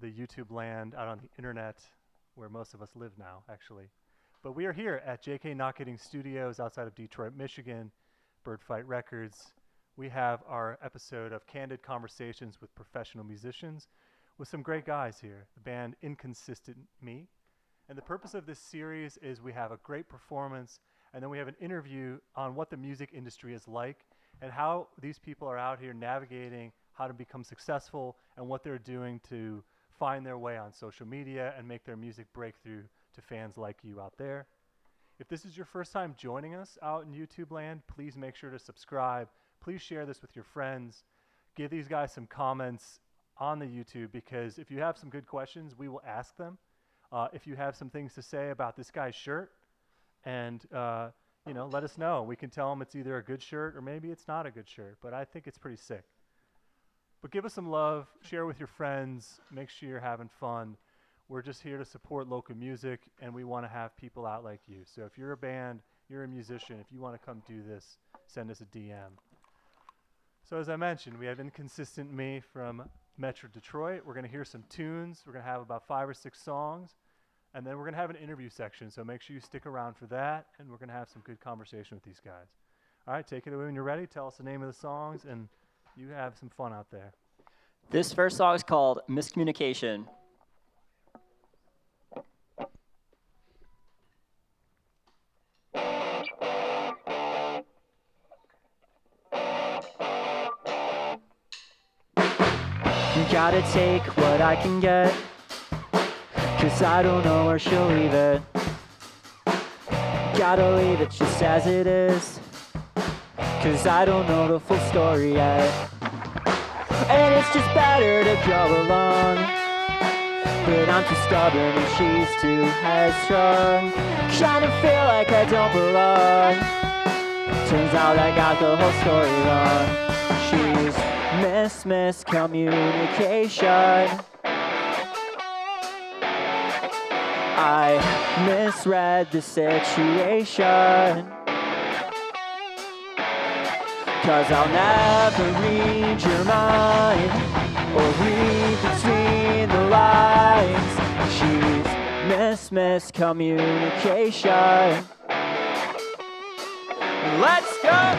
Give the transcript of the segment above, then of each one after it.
the YouTube land, out on the internet, where most of us live now, actually. But we are here at JK Not Kidding Studios outside of Detroit, Michigan, Birdfight Records. We have our episode of Candid Conversations with Professional Musicians with some great guys here, the band Inconsistent Me. And the purpose of this series is we have a great performance, and then we have an interview on what the music industry is like and how these people are out here navigating how to become successful and what they're doing to find their way on social media and make their music breakthrough to fans like you out there. If this is your first time joining us out in YouTube land, please make sure to subscribe. Please share this with your friends. Give these guys some comments on the YouTube, because if you have some good questions, we will ask them. If you have some things to say about this guy's shirt, and let us know. We can tell them it's either a good shirt or maybe it's not a good shirt, but I think it's pretty sick. But give us some love, share with your friends, make sure you're having fun. We're just here to support local music, and we want to have people out like you. So if you're a band, you're a musician, if you want to come do this, send us a DM. So as I mentioned, we have Inconsistent Me from Metro Detroit. We're going to hear some tunes. We're going to have about 5 or 6 songs, and then we're going to have an interview section. So make sure you stick around for that, and we're going to have some good conversation with these guys. All right, take it away when you're ready. Tell us the name of the songs, and you have some fun out there. This first song is called Miscommunication. Gotta take what I can get, 'cause I don't know where she'll leave it. Gotta leave it just as it is, 'cause I don't know the full story yet. And it's just better to go along, but I'm too stubborn and she's too headstrong. Trying to feel like I don't belong. Turns out I got the whole story wrong. She's miscommunication. I misread the situation, 'cause I'll never read your mind or read between the lines. She's miscommunication. Let's go!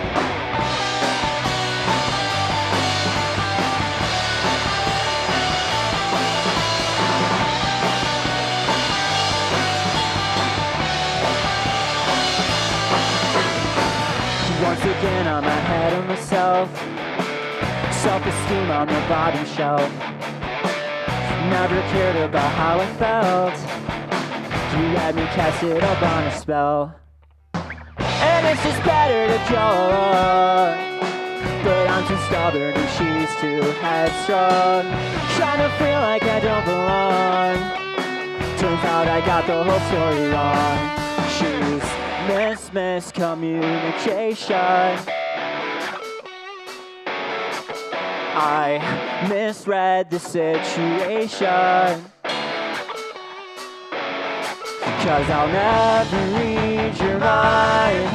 Once again, I'm ahead of myself. Self-esteem on the bottom shelf. Never cared about how I felt. You had me cast it up on a spell. And it's just better to go along, but I'm too stubborn and she's too headstrong. Trying to feel like I don't belong. Turns out I got the whole story wrong. She's miscommunication. I misread the situation, 'cause I'll never read your mind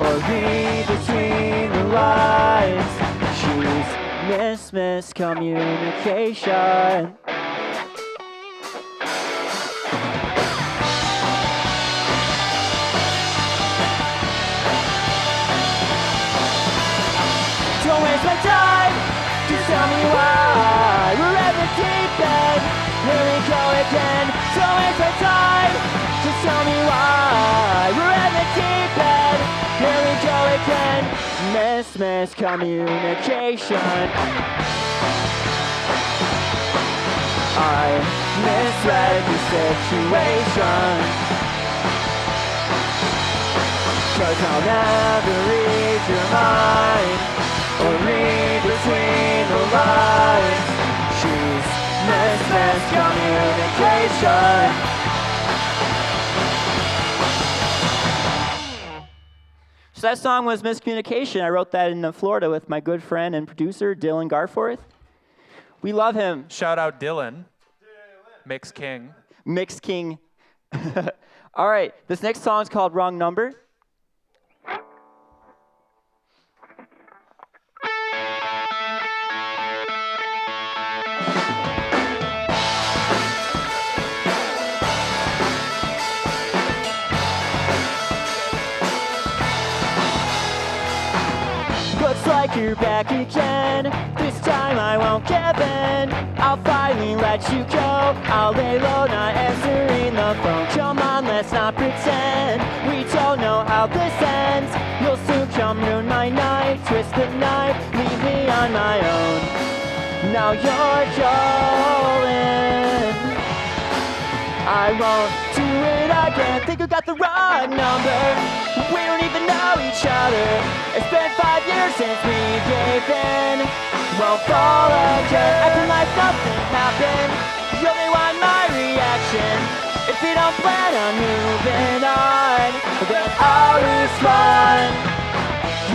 or read between the lines. She's miscommunication. Don't waste my time, just tell me why. We're at the deep end, here we go again. Don't waste my time, just tell me why. We're at the deep end, here we go again. Miscommunication. I misread the situation, 'cause I'll never read your mind or read between the lines. She's miscommunication. So that song was Miscommunication. I wrote that in Florida with my good friend and producer, Dylan Garforth. We love him. Shout out Dylan. Mix King. Mix King. All right, this next song is called Wrong Number. take your back again. This time I won't give in. I'll finally let you go. I'll lay low, not answering the phone. Come on, let's not pretend we don't know how this ends. You'll soon come ruin my night, twist the knife, leave me on my own. Now you're calling. I won't do it again. Think you got the wrong number. We don't even know each other. It's been 5 years since we gave in. Won't fall again. Acting like nothing happened. You only want my reaction. If you don't plan on moving on, then I'll respond.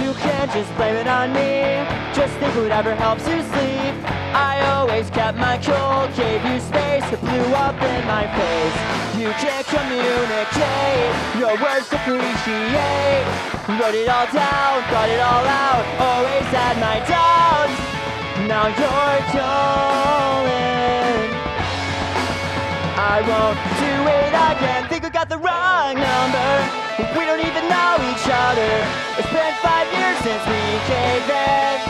You can't just blame it on me. Just think whatever helps you sleep. I always kept my cool, gave you space, it blew up in my face. You can't communicate, your words appreciate. Wrote it all down, thought it all out, always had my doubts. Now you're calling. I won't do it again. Think we got the wrong number. We don't even know each other. It's been 5 years since we gave in.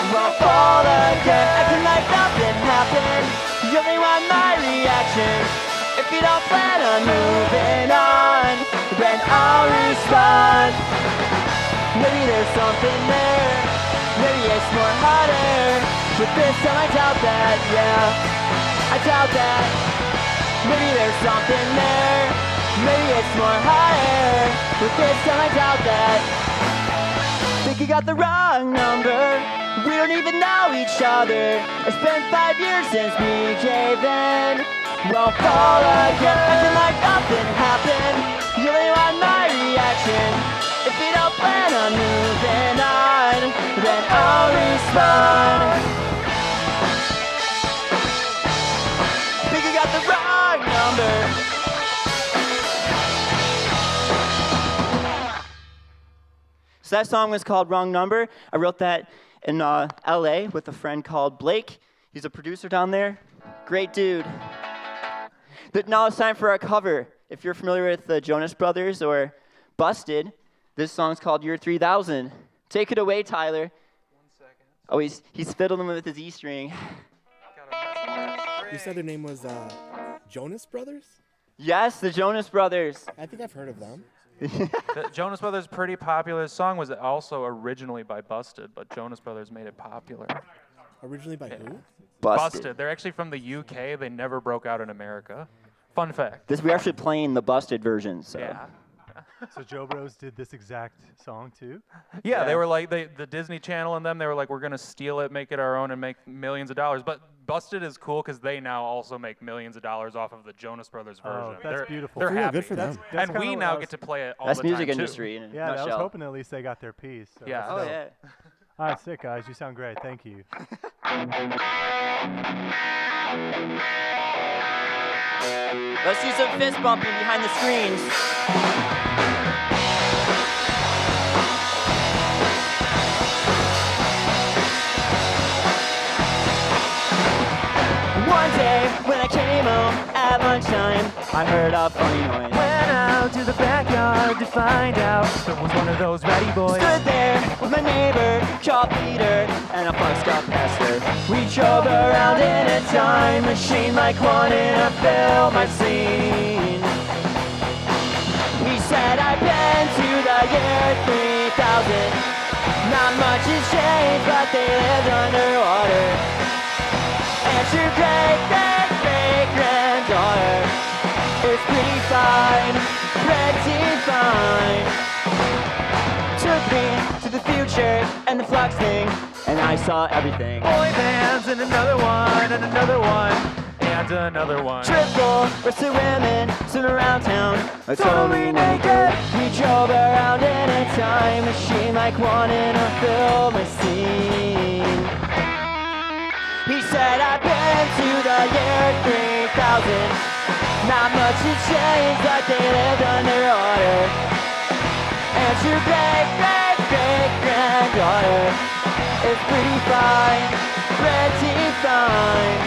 Won't fall again. Acting like nothing happened. You only want my reaction. If you don't plan on moving on, then I'll respond. Maybe there's something there. Maybe it's more harder. But this time I doubt that, yeah. I doubt that. Maybe there's something there. Maybe it's more higher. But this time I doubt that. Think you got the wrong number. We don't even know each other. It's been 5 years since we gave in. Won't fall again. Acting like nothing happened. You only want my reaction. If you don't plan on moving on, then I'll respond. Think you got the wrong number. So that song was called Wrong Number. I wrote that in LA with a friend called Blake. He's a producer down there. Great dude. Now it's time for our cover. If you're familiar with the Jonas Brothers or Busted, this song's called Year 3000. Take it away, Tyler. 1 second. Oh, he's fiddling with his E string. You said their name was Jonas Brothers? Yes, the Jonas Brothers. I think I've heard of them. The Jonas Brothers pretty popular. This song was also originally by Busted, but Jonas Brothers made it popular. Originally by who? Busted. They're actually from the UK. They never broke out in America. Fun fact. We're actually playing the Busted version. So. Yeah. So Joe Bros did this exact song too? Yeah, Yeah. they were like, the Disney Channel and them, they were like, we're going to steal it, make it our own, and make millions of dollars. But Busted is cool because they now also make millions of dollars off of the Jonas Brothers version. Oh, that's beautiful. They're Yeah, happy. good for them. That's And we kinda now what I get to play it all That's the time, music too. industry in a Yeah, I was nutshell. hoping at least they got their piece. So Yeah. that's Oh, dope. yeah. All right, sick guys. You sound great. Thank you. Let's do some fist bumping behind the screens. One day when I came home at lunchtime, I heard a funny noise. Went out to the backyard to find out there was one of those ratty boys. Stood there with my neighbor, called Peter, and a fucked up pastor. We drove around in a time machine like one in a film I've seen. He said, I've been to the year 3000. Not much has changed, but they lived underwater. And your great-great-great-granddaughter is pretty fine, pretty fine. Took me to the future and the flux thing, and I saw everything. Boy bands and another one and another one and another one. Triple breasted women swim around town, totally naked. We drove around in a time machine like one in a film I've seen. He said, I've been to the year 3000. Not much has changed, but they lived underwater. And your great-great-great-granddaughter is pretty fine, pretty fine.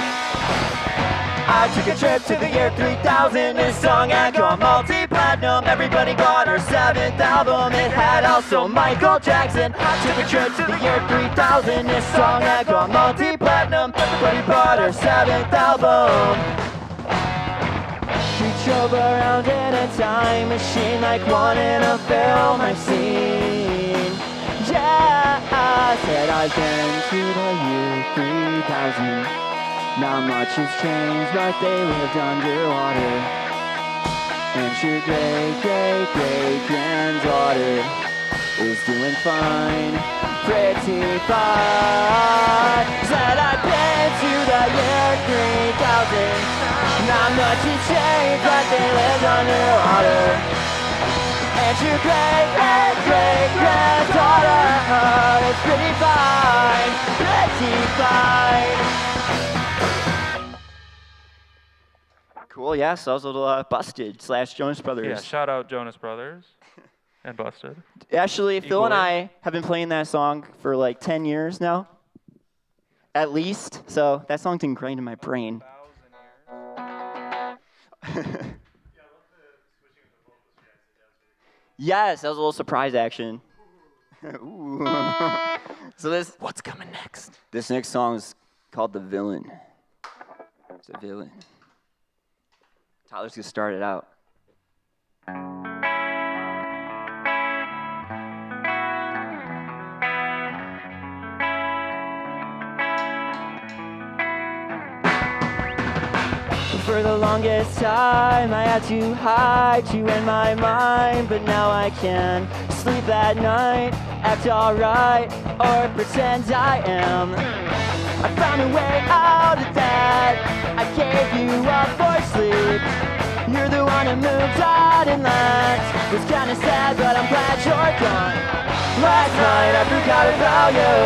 I took a trip to the year 3000. This song had gone multi-platinum. Everybody bought our 7th album. It had also Michael Jackson. I took a trip to the year 3000. This song had gone multi-platinum. Everybody bought our 7th album. We drove around in a time machine like one in a film I've seen. Yeah, I said I've been to the year 3000. Not much has changed, but they lived underwater. And your great-great-great-granddaughter is doing fine, pretty fine. Said I've been to the year 3000. Not much has changed, but they lived underwater. And your great-great-great-granddaughter is pretty fine, pretty fine. Cool, yeah, so I was a little Busted / Jonas Brothers. Yeah, shout out Jonas Brothers and Busted. Actually, Phil and Equally. I have been playing that song for like 10 years now, at least. So that song's ingrained in my brain. Yes, that was a little surprise action. Ooh. So what's coming next? This next song is called The Villain. It's a villain. Tyler's gonna start it out. For the longest time, I had to hide you in my mind, but now I can sleep at night, act alright, or pretend I am. I found a way out of that. I gave you up for sleep. You're the one who moved on, and that was kinda sad, but I'm glad you're gone. Last night I forgot about you.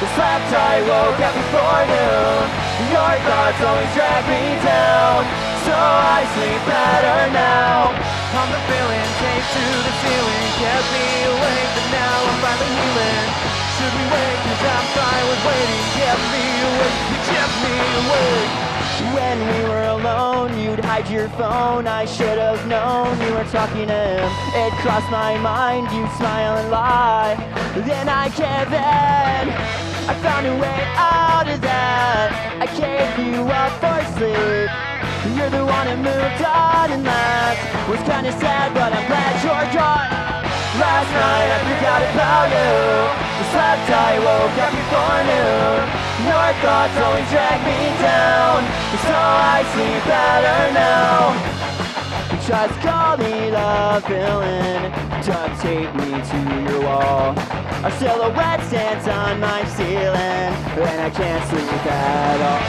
I slept tight, woke up before noon. Your thoughts always drag me down, so I sleep better now. I'm the feeling, taped to the ceiling, kept me awake, but now I'm finally healing. Should we wait? 'Cause I'm fine with waiting. Kept me awake, you kept me awake. When we were alone, you'd hide your phone. I should have known you were talking to him. It crossed my mind, you'd smile and lie. Then I gave in. I found a way out of that. I gave you up for sleep. You're the one who moved on, and that was kinda sad, but I'm glad you're gone. Last night I forgot about you. I slept, I woke up before noon. Your thoughts always drag me down, so I sleep better now. Just call me the villain, duct tape me to your wall. Our silhouette stands on my ceiling, and I can't sleep at all.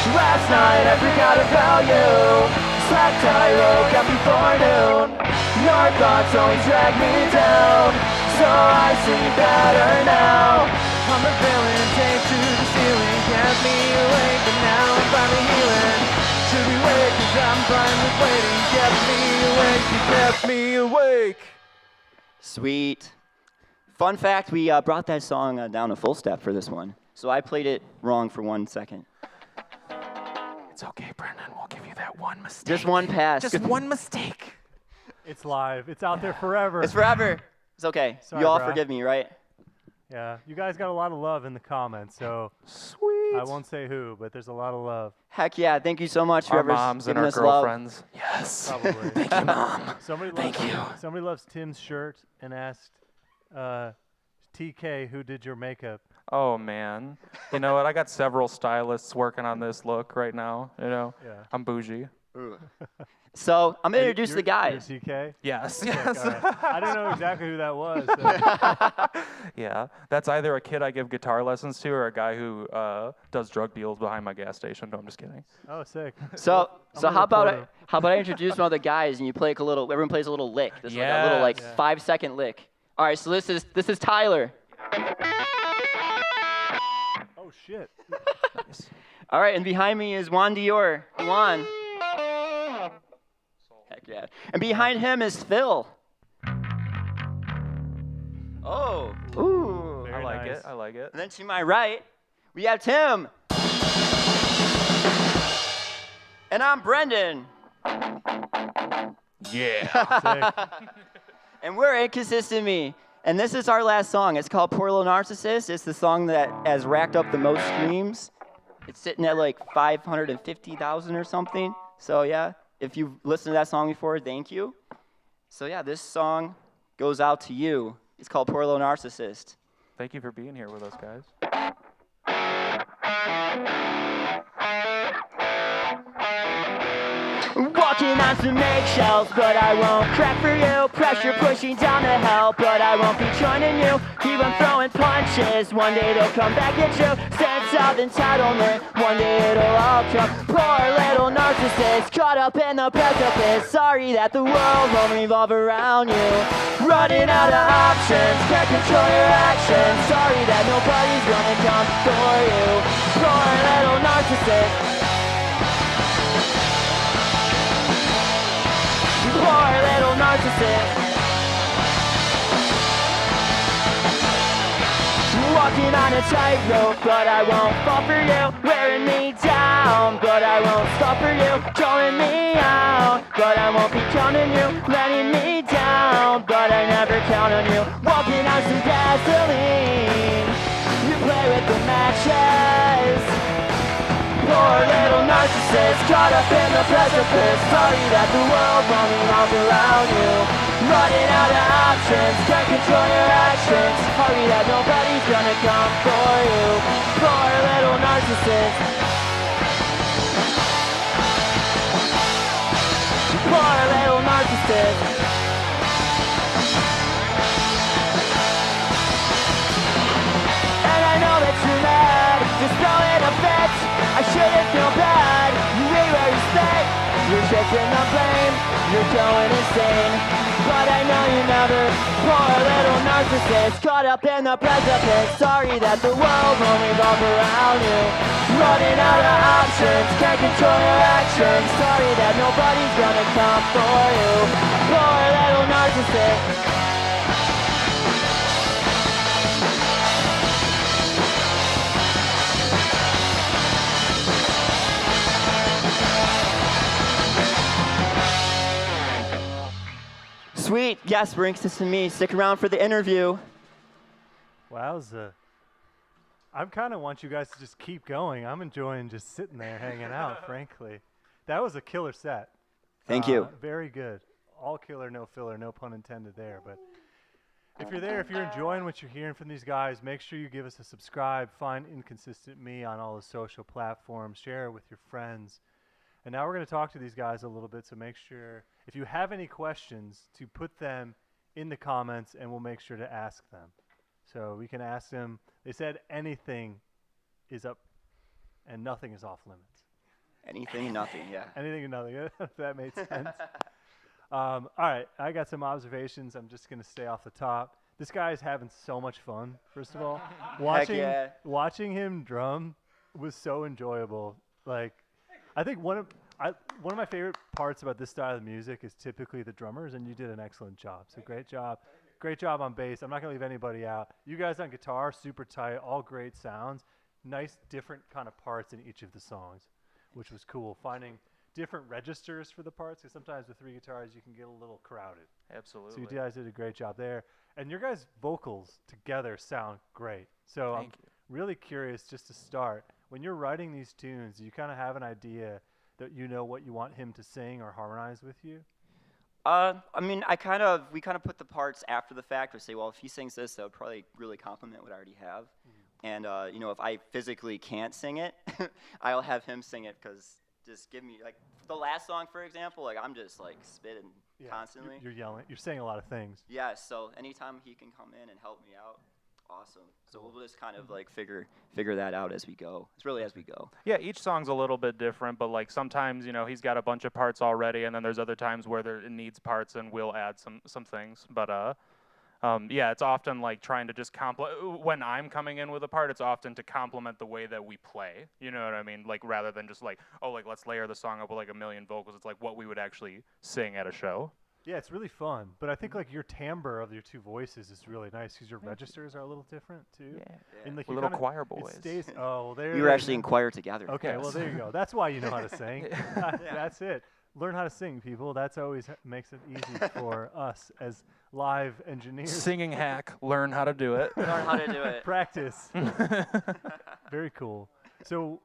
Last night I forgot about you. Slept, I woke up before noon. Your thoughts always drag me down, so I sleep better now. I'm the villain, taped to the ceiling, kept me awake, but now I'm finally healing. Should we wait? 'Cause I'm fine with waiting. Kept me awake, you kept me awake. Sweet. Fun fact, we brought that song down a full step for this one. So I played it wrong for 1 second. It's okay, Brendan. We'll give you that one mistake. Just one pass. Just one mistake. It's live. It's out there forever. It's forever. It's okay. Sorry, You all brah. forgive me, right? Yeah, you guys got a lot of love in the comments, so Sweet. I won't say who, but there's a lot of love. Heck yeah. Thank you so much, Our whoever's moms and giving our us love. girlfriends. Yes. Probably. Thank you, Mom. Somebody Thank loves, you. Somebody loves Tim's shirt and asked TK who did your makeup. Oh, man. You know what? I got several stylists working on this look right now. You know, Yeah. I'm bougie. So I'm going to introduce You're- the guys. you're TK? Yes. Sick, Yes. all right. I didn't know exactly who that was. So. Yeah. That's either a kid I give guitar lessons to or a guy who does drug deals behind my gas station. No, I'm just kidding. Oh, sick. So I'm so a how reporter. about I introduce one of the guys and you play like a little, everyone plays a little lick. This is like a little Yes. like 5-second lick. All right, so this is Tyler. Oh, shit. All right, and behind me is Juan Dior. Juan. Heck yeah. And behind him is Phil. Oh. Ooh. Very I like nice. it. I like it. And then to my right, we have Tim. And I'm Brendan. Yeah. Sick. And we're Inconsistent Me. And this is our last song. It's called Poor Little Narcissist. It's the song that has racked up the most streams. It's sitting at like 550,000 or something. So yeah, if you've listened to that song before, thank you. So yeah, this song goes out to you. It's called Poor Little Narcissist. Thank you for being here with us, guys. Walking on some eggshells, but I won't crack for you. Pressure pushing down the hell, but I won't be joining you. Keep on throwing punches, one day they'll come back at you. Sense of entitlement, one day it'll all come. Poor little narcissist, caught up in the precipice. Sorry that the world won't revolve around you. Running out of options, can't control your actions. Sorry that nobody's gonna come for you. Poor little narcissist. Poor little narcissist. Walking on a tightrope, but I won't fall for you. Wearing me down, but I won't stop for you. Calling me out, but I won't be counting you. Letting me down, but I never count on you. Walking on some gasoline, you play with the matches. Poor little narcissist, caught up in the precipice. Sorry that the world won't revolve around you. Running out of options, can't control your actions. Sorry that nobody's gonna come for you. Poor little narcissist. Poor little narcissist. And I know that you're mad, just throwing a fit. I shouldn't feel bad, you really respect. You're shifting the blame, you're going insane. But I know you never, poor little narcissist. Caught up in the precipice, sorry that the world won't revolve around you. Running out of options, can't control your actions. Sorry that nobody's gonna come for you. Poor little narcissist. Sweet, yes, brings this to me. Stick around for the interview. Wowza. I kind of want you guys to just keep going. I'm enjoying just sitting there hanging out, frankly. That was a killer set. Thank you. Very good. All killer, no filler, no pun intended there. But if you're there, if you're enjoying what you're hearing from these guys, make sure you give us a subscribe. Find Inconsistent Me on all the social platforms. Share it with your friends. And now we're going to talk to these guys a little bit, so make sure, if you have any questions, to put them in the comments, and we'll make sure to ask them. So we can ask them. They said anything is up, and nothing is off limits. Anything and nothing, yeah. Anything and nothing, if that made sense. All right, I got some observations. I'm just going to stay off the top. This guy is having so much fun, first of all. Watching him drum was so enjoyable. Like, I think one of my favorite parts about this style of music is typically the drummers, and you did an excellent job. So great job. Great job on bass. I'm not going to leave anybody out. You guys on guitar, super tight, all great sounds. Nice different kind of parts in each of the songs, which was cool. Finding different registers for the parts, because sometimes with three guitars you can get a little crowded. Absolutely. So you guys did a great job there. And your guys' vocals together sound great. So Thank you. Really curious, just to start, when you're writing these tunes, do you kind of have an idea that you know what you want him to sing or harmonize with you? I mean, we kind of put the parts after the fact, or say, well, if he sings this, that would probably really complement what I already have. And you know, if I physically can't sing it, I'll have him sing it, because just give me, like, the last song, for example, like, I'm just like spitting constantly. You're yelling. You're saying a lot of things. Yeah. So anytime he can come in and help me out, awesome. So we'll just kind of like figure that out as we go. It's really as we go. Yeah, each song's a little bit different, but like sometimes, you know, he's got a bunch of parts already, and then there's other times where it needs parts, and we'll add some things. But yeah, it's often like trying to just when I'm coming in with a part, it's often to complement the way that we play. You know what I mean? Like, rather than just like, oh, like, let's layer the song up with like a million vocals. It's like what we would actually sing at a show. Yeah, it's really fun. But I think like your timbre of your two voices is really nice because your registers are a a little different too. Yeah. And like We're you little kinda- choir It boys. stays. Oh, well, there. We it were is. actually in choir together. Okay, well Yes. there you go. That's why you know how to sing. That's it. Learn how to sing, people. That's always makes it easy for us as live engineers. Singing hack. Learn how to do it. Learn how to do it. Practice. Very cool. So,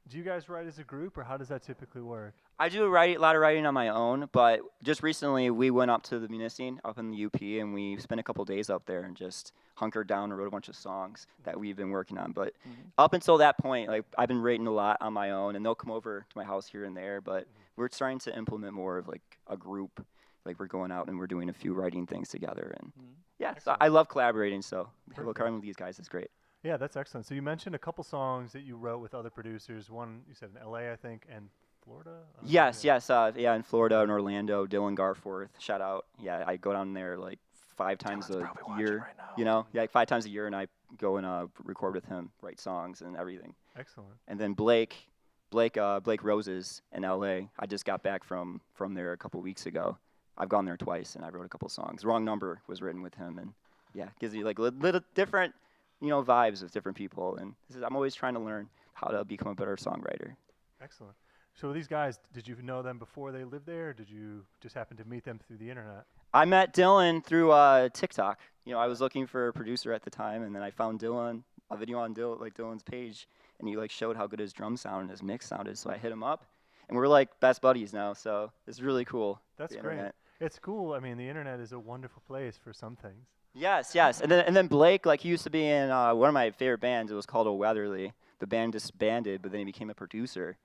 do you guys write as a group, or how does that typically work? I do a lot of writing on my own, but just recently we went up to the Munising up in the UP, and we spent a couple days up there and just hunkered down and wrote a bunch of songs that we've been working on. But up until that point, like I've been writing a lot on my own, and they'll come over to my house here and there. But we're starting to implement more of like a group. Like we're going out and we're doing a few writing things together, and yeah, so I love collaborating. So collaborating with these guys is great. Yeah, that's excellent. So you mentioned a couple songs that you wrote with other producers. One you said in LA, I think, and Florida. Yes, yeah, in Florida and Orlando, Dylan Garforth, shout out. Yeah, I go down there like 5 times Dylan's a probably watching year. right now. You know, yeah, like 5 times a year, and I go and record with him, write songs and everything. Excellent. And then Blake Roses in LA. I just got back from there a couple weeks ago. I've gone there twice, and I wrote a couple songs. Wrong Number was written with him, and yeah, gives you like little different, vibes with different people. And I'm always trying to learn how to become a better songwriter. Excellent. So these guys, did you know them before they lived there, or did you just happen to meet them through the internet? I met Dylan through TikTok. I was looking for a producer at the time, and then I found a video on Dylan's page, and he like showed how good his drum sound and his mix sounded. So I hit him up, and we're like best buddies now. So it's really cool. That's the great. internet. It's cool. I mean, the internet is a wonderful place for some things. Yes. And then Blake, like he used to be in one of my favorite bands. It was called O'Weatherly. The band disbanded, but then he became a producer.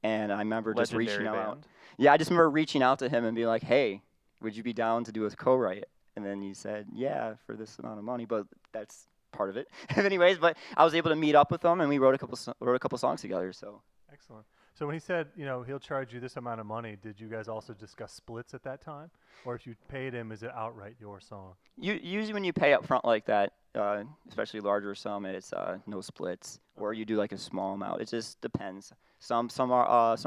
And I remember just reaching Legendary out. band. Yeah, I just remember reaching out to him and being like, "Hey, would you be down to do a co-write?" And then he said, "Yeah, for this amount of money," but that's part of it. Anyways, but I was able to meet up with him, and we wrote a couple songs together. So Excellent. So when he said, he'll charge you this amount of money, did you guys also discuss splits at that time? Or if you paid him, is it outright your song? usually when you pay up front like that, especially larger sum, it's no splits, or you do like a small amount. It just depends. Some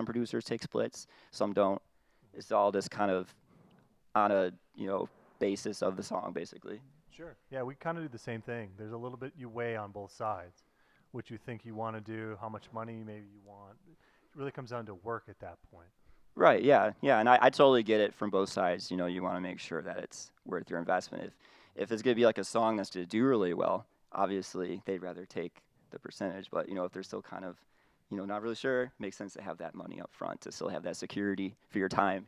producers take splits, some don't. It's all just kind of on a basis of the song, basically. Sure. Yeah, we kind of do the same thing. There's a little bit you weigh on both sides, what you think you want to do, how much money maybe you want. It really comes down to work at that point. Right, yeah, and I totally get it from both sides. You want to make sure that it's worth your investment. If it's going to be like a song that's going to do really well, obviously they'd rather take the percentage. But, if they're still kind of, not really sure, it makes sense to have that money up front to still have that security for your time,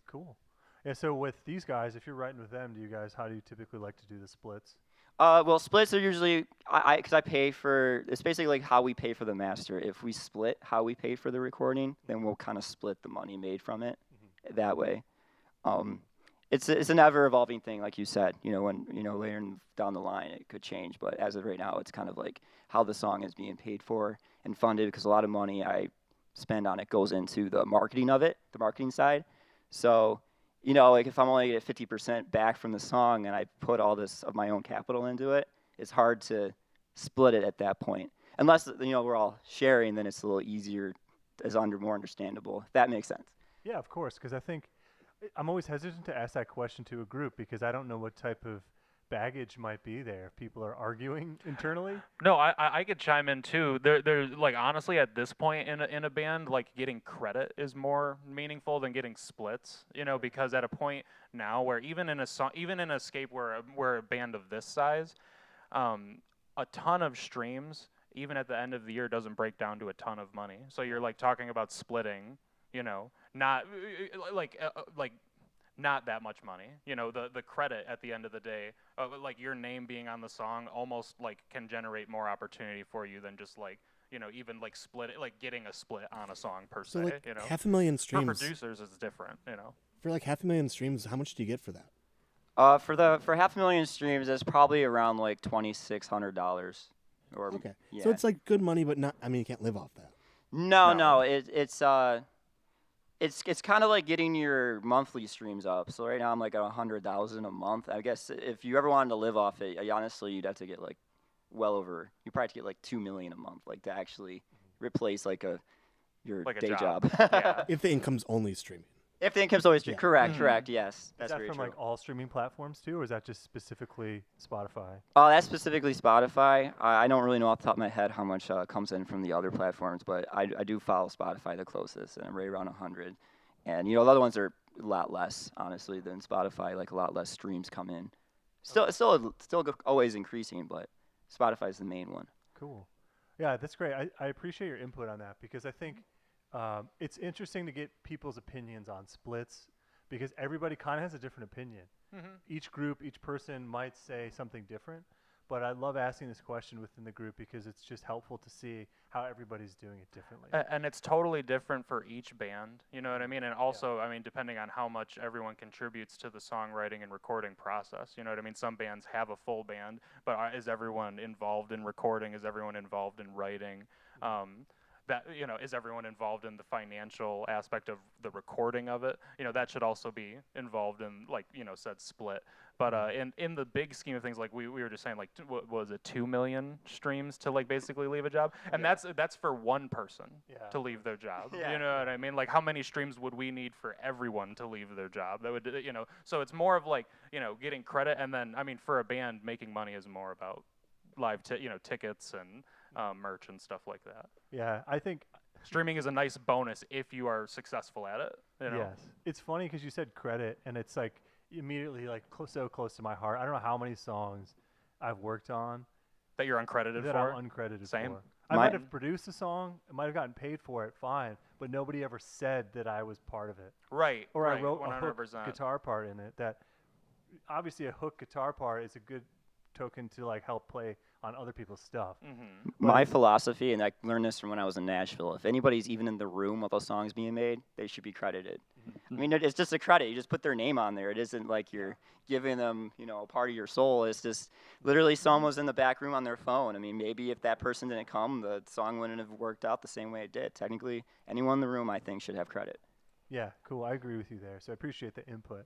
Cool. Yeah, so with these guys, if you're writing with them, how do you typically like to do the splits? Well, splits are usually, because I pay for, it's basically like how we pay for the master. If we split how we pay for the recording, then we'll kind of split the money made from it that way. It's an ever-evolving thing, like you said. When, later down the line, it could change. But as of right now, it's kind of like how the song is being paid for and funded, because a lot of money I spend on it goes into the marketing of it, the marketing side. So, like if I'm only get 50% back from the song and I put all this of my own capital into it, it's hard to split it at that point. Unless, we're all sharing, then it's a little easier, more understandable, if that makes sense. Yeah, of course, because I think I'm always hesitant to ask that question to a group because I don't know what type of baggage might be there if people are arguing internally. No, I could chime in too. There's like honestly at this point in a band, like getting credit is more meaningful than getting splits. Because at a point now where even in Escape, we're a band of this size, a ton of streams even at the end of the year doesn't break down to a ton of money. So you're like talking about splitting, not not that much money. The credit at the end of the day, like your name being on the song almost like can generate more opportunity for you than just like, even like split it, like getting a split on a song per So se, like 500,000 For streams. producers it's different, For like 500,000 streams, how much do you get for that? For 500,000 streams, it's probably around like $2,600. Or Okay. yeah. So it's like good money, but not. I mean, you can't live off that. No. It's kind of like getting your monthly streams up. So right now I'm like at 100,000 a month. I guess if you ever wanted to live off it, honestly, you'd have to get like well over. You probably have to get like 2 million a month, like to actually replace like your Like a day job. job. Yeah. If the income's only streaming. If the income's always Yeah. correct, yes, Is that's that very from true. like all streaming platforms too, or is that just specifically Spotify? Oh, that's specifically Spotify. I don't really know off the top of my head how much comes in from the other platforms, but I do follow Spotify the closest, and I'm right around 100. And the other ones are a lot less, honestly, than Spotify. Like a lot less streams come in. Still always increasing, but Spotify is the main one. Cool. Yeah, that's great. I appreciate your input on that because I think it's interesting to get people's opinions on splits because everybody kind of has a different opinion. Each group, each person might say something different, but I love asking this question within the group because it's just helpful to see how everybody's doing it differently. And it's totally different for each band, you know what I mean? And also, I mean, depending on how much everyone contributes to the songwriting and recording process, you know what I mean? Some bands have a full band, but is everyone involved in recording? Is everyone involved in writing? Is everyone involved in the financial aspect of the recording of it? That should also be involved in, like, said split. But in the big scheme of things, like we were just saying, like, what was it, 2 million streams to, like, basically leave a job? And that's for one person to leave their job. You know what I mean? Like, how many streams would we need for everyone to leave their job? That would, so it's more of like, getting credit. And then, I mean, for a band, making money is more about live, tickets and merch and stuff like that. Yeah, I think streaming is a nice bonus if you are successful at it. Yes, it's funny because you said credit, and it's like immediately like so close to my heart. I don't know how many songs I've worked on that you're uncredited that for. I'm uncredited Same. for. I might have produced a song, I might have gotten paid for it, fine, but nobody ever said that I was part of it. Right. Or right, I wrote 100%. a hook guitar part in it. That obviously a hook guitar part is a good token to like help play on other people's stuff. My philosophy, and I learned this from when I was in Nashville, if anybody's even in the room while those songs being made, they should be credited. I mean, it's just a credit. You just put their name on there. It isn't like you're giving them, a part of your soul. It's just literally someone was in the back room on their phone. I mean, maybe if that person didn't come, the song wouldn't have worked out the same way it did. Technically, anyone in the room, I think, should have credit. Yeah, cool. I agree with you there. So I appreciate the input.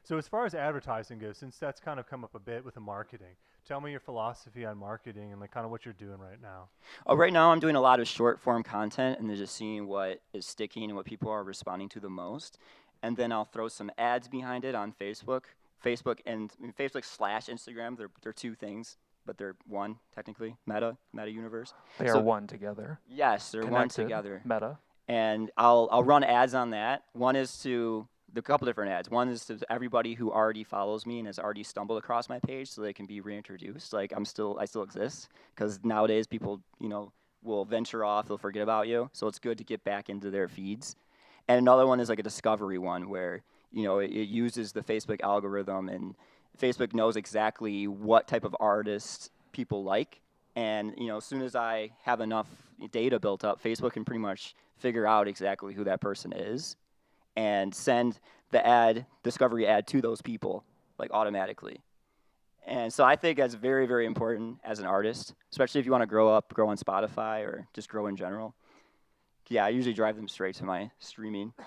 So as far as advertising goes, since that's kind of come up a bit with the marketing, tell me your philosophy on marketing and like kind of what you're doing right now. Right now I'm doing a lot of short form content and then just seeing what is sticking and what people are responding to the most. And then I'll throw some ads behind it on Facebook. Facebook and Instagram, they're two things, but they're one technically, meta universe. They are one together. Yes, they're one Connected, together. Meta. And I'll run ads on that. One is to a couple different ads. One is to everybody who already follows me and has already stumbled across my page, so they can be reintroduced. Like I still exist, because nowadays people, will venture off, they'll forget about you. So it's good to get back into their feeds. And another one is like a discovery one, where it uses the Facebook algorithm, and Facebook knows exactly what type of artist people like. And as soon as I have enough data built up, Facebook can pretty much figure out exactly who that person is and send the discovery ad to those people, like automatically. And so I think that's very, very important as an artist, especially if you want to grow on Spotify or just grow in general. Yeah, I usually drive them straight to my streaming. So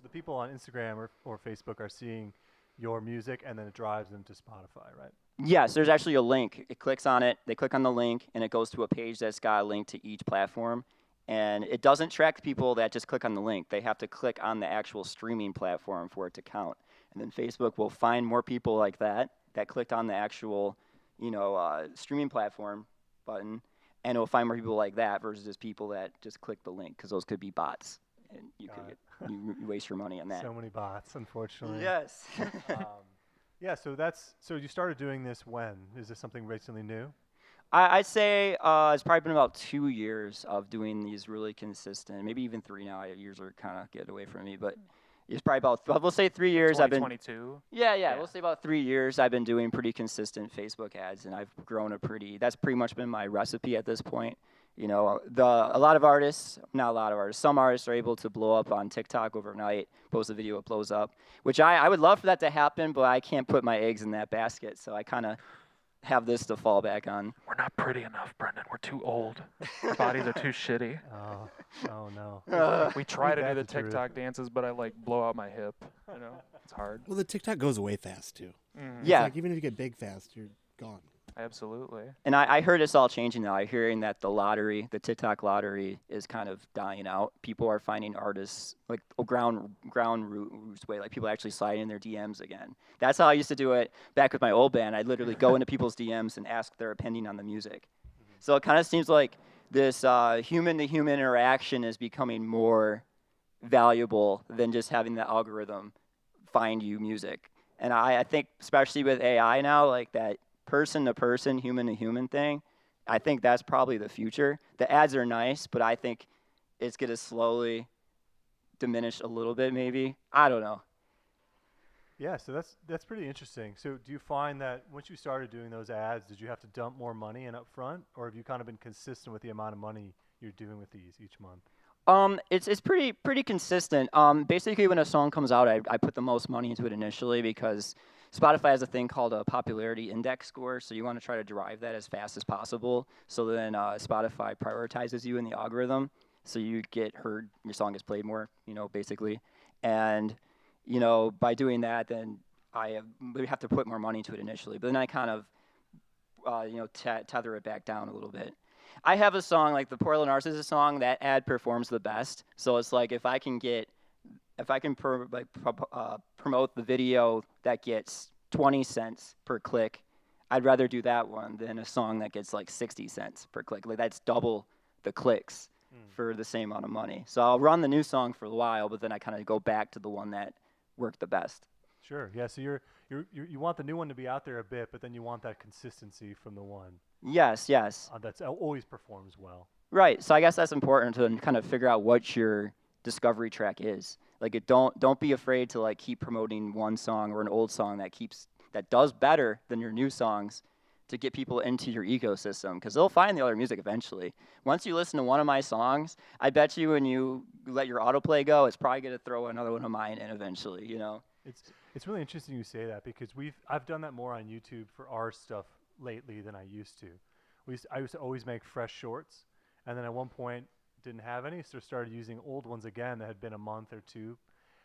the people on Instagram or Facebook are seeing your music and then it drives them to Spotify, right? Yes, there's actually a link. It clicks on it, they click on the link, and it goes to a page that's got a link to each platform. And it doesn't track people that just click on the link. They have to click on the actual streaming platform for it to count. And then Facebook will find more people like that clicked on the actual, streaming platform button, and it will find more people like that versus just people that just click the link, because those could be bots, and you waste your money on that. So many bots, unfortunately. Yes. Yeah. So you started doing this when? Is this something recently new? I'd say it's probably been about 2 years of doing these really consistent, maybe even 3 now. Years are kind of getting away from me, but it's probably about, we'll say 3 years. 2022? Yeah, we'll say about 3 years I've been doing pretty consistent Facebook ads, and I've grown that's pretty much been my recipe at this point. Some artists are able to blow up on TikTok overnight, post a video, it blows up, which I would love for that to happen, but I can't put my eggs in that basket, so I kind of have this to fall back on. We're not pretty enough, Brendan. We're too old. Our bodies are too shitty. Oh no. We try to do the That's the truth. TikTok dances, but I blow out my hip. It's hard. Well, the TikTok goes away fast too. Yeah. Like even if you get big fast, you're gone. Absolutely. And I heard it's all changing now. I'm hearing that the TikTok lottery is kind of dying out. People are finding artists like ground roots way, like people actually slide in their DMs again. That's how I used to do it back with my old band. I'd literally go into people's DMs and ask their opinion on the music. So it kind of seems like this human-to-human interaction is becoming more valuable than just having the algorithm find you music. And I think especially with AI now, like that person to person, human to human thing, I think that's probably the future. The ads are nice, but I think it's going to slowly diminish a little bit maybe. I don't know. Yeah, so that's pretty interesting. So do you find that once you started doing those ads, did you have to dump more money in up front, or have you kind of been consistent with the amount of money you're doing with these each month? It's pretty consistent. Basically, when a song comes out, I put the most money into it initially because Spotify has a thing called a popularity index score, so you want to try to drive that as fast as possible. So then Spotify prioritizes you in the algorithm, so you get heard, your song gets played more, basically. And by doing that, then we have to put more money into it initially. But then I kind of, tether it back down a little bit. I have a song like the Poor Little Narcissist song that ad performs the best. So it's like if I can promote the video that gets 20 cents per click, I'd rather do that one than a song that gets like 60 cents per click. Like that's double the clicks for the same amount of money. So I'll run the new song for a while, but then I kind of go back to the one that worked the best. Sure. Yeah. So you want the new one to be out there a bit, but then you want that consistency from the one. Yes. That's always performs well. Right. So I guess that's important to kind of figure out what your discovery track is. Like don't be afraid to like keep promoting one song or an old song that does better than your new songs to get people into your ecosystem, because they'll find the other music eventually. Once you listen to one of my songs, I bet you when you let your autoplay go, it's probably going to throw another one of mine in eventually, It's really interesting you say that, because I've done that more on YouTube for our stuff lately than I used to. I used to always make fresh shorts, and then at one point didn't have any, so started using old ones again that had been a month or two,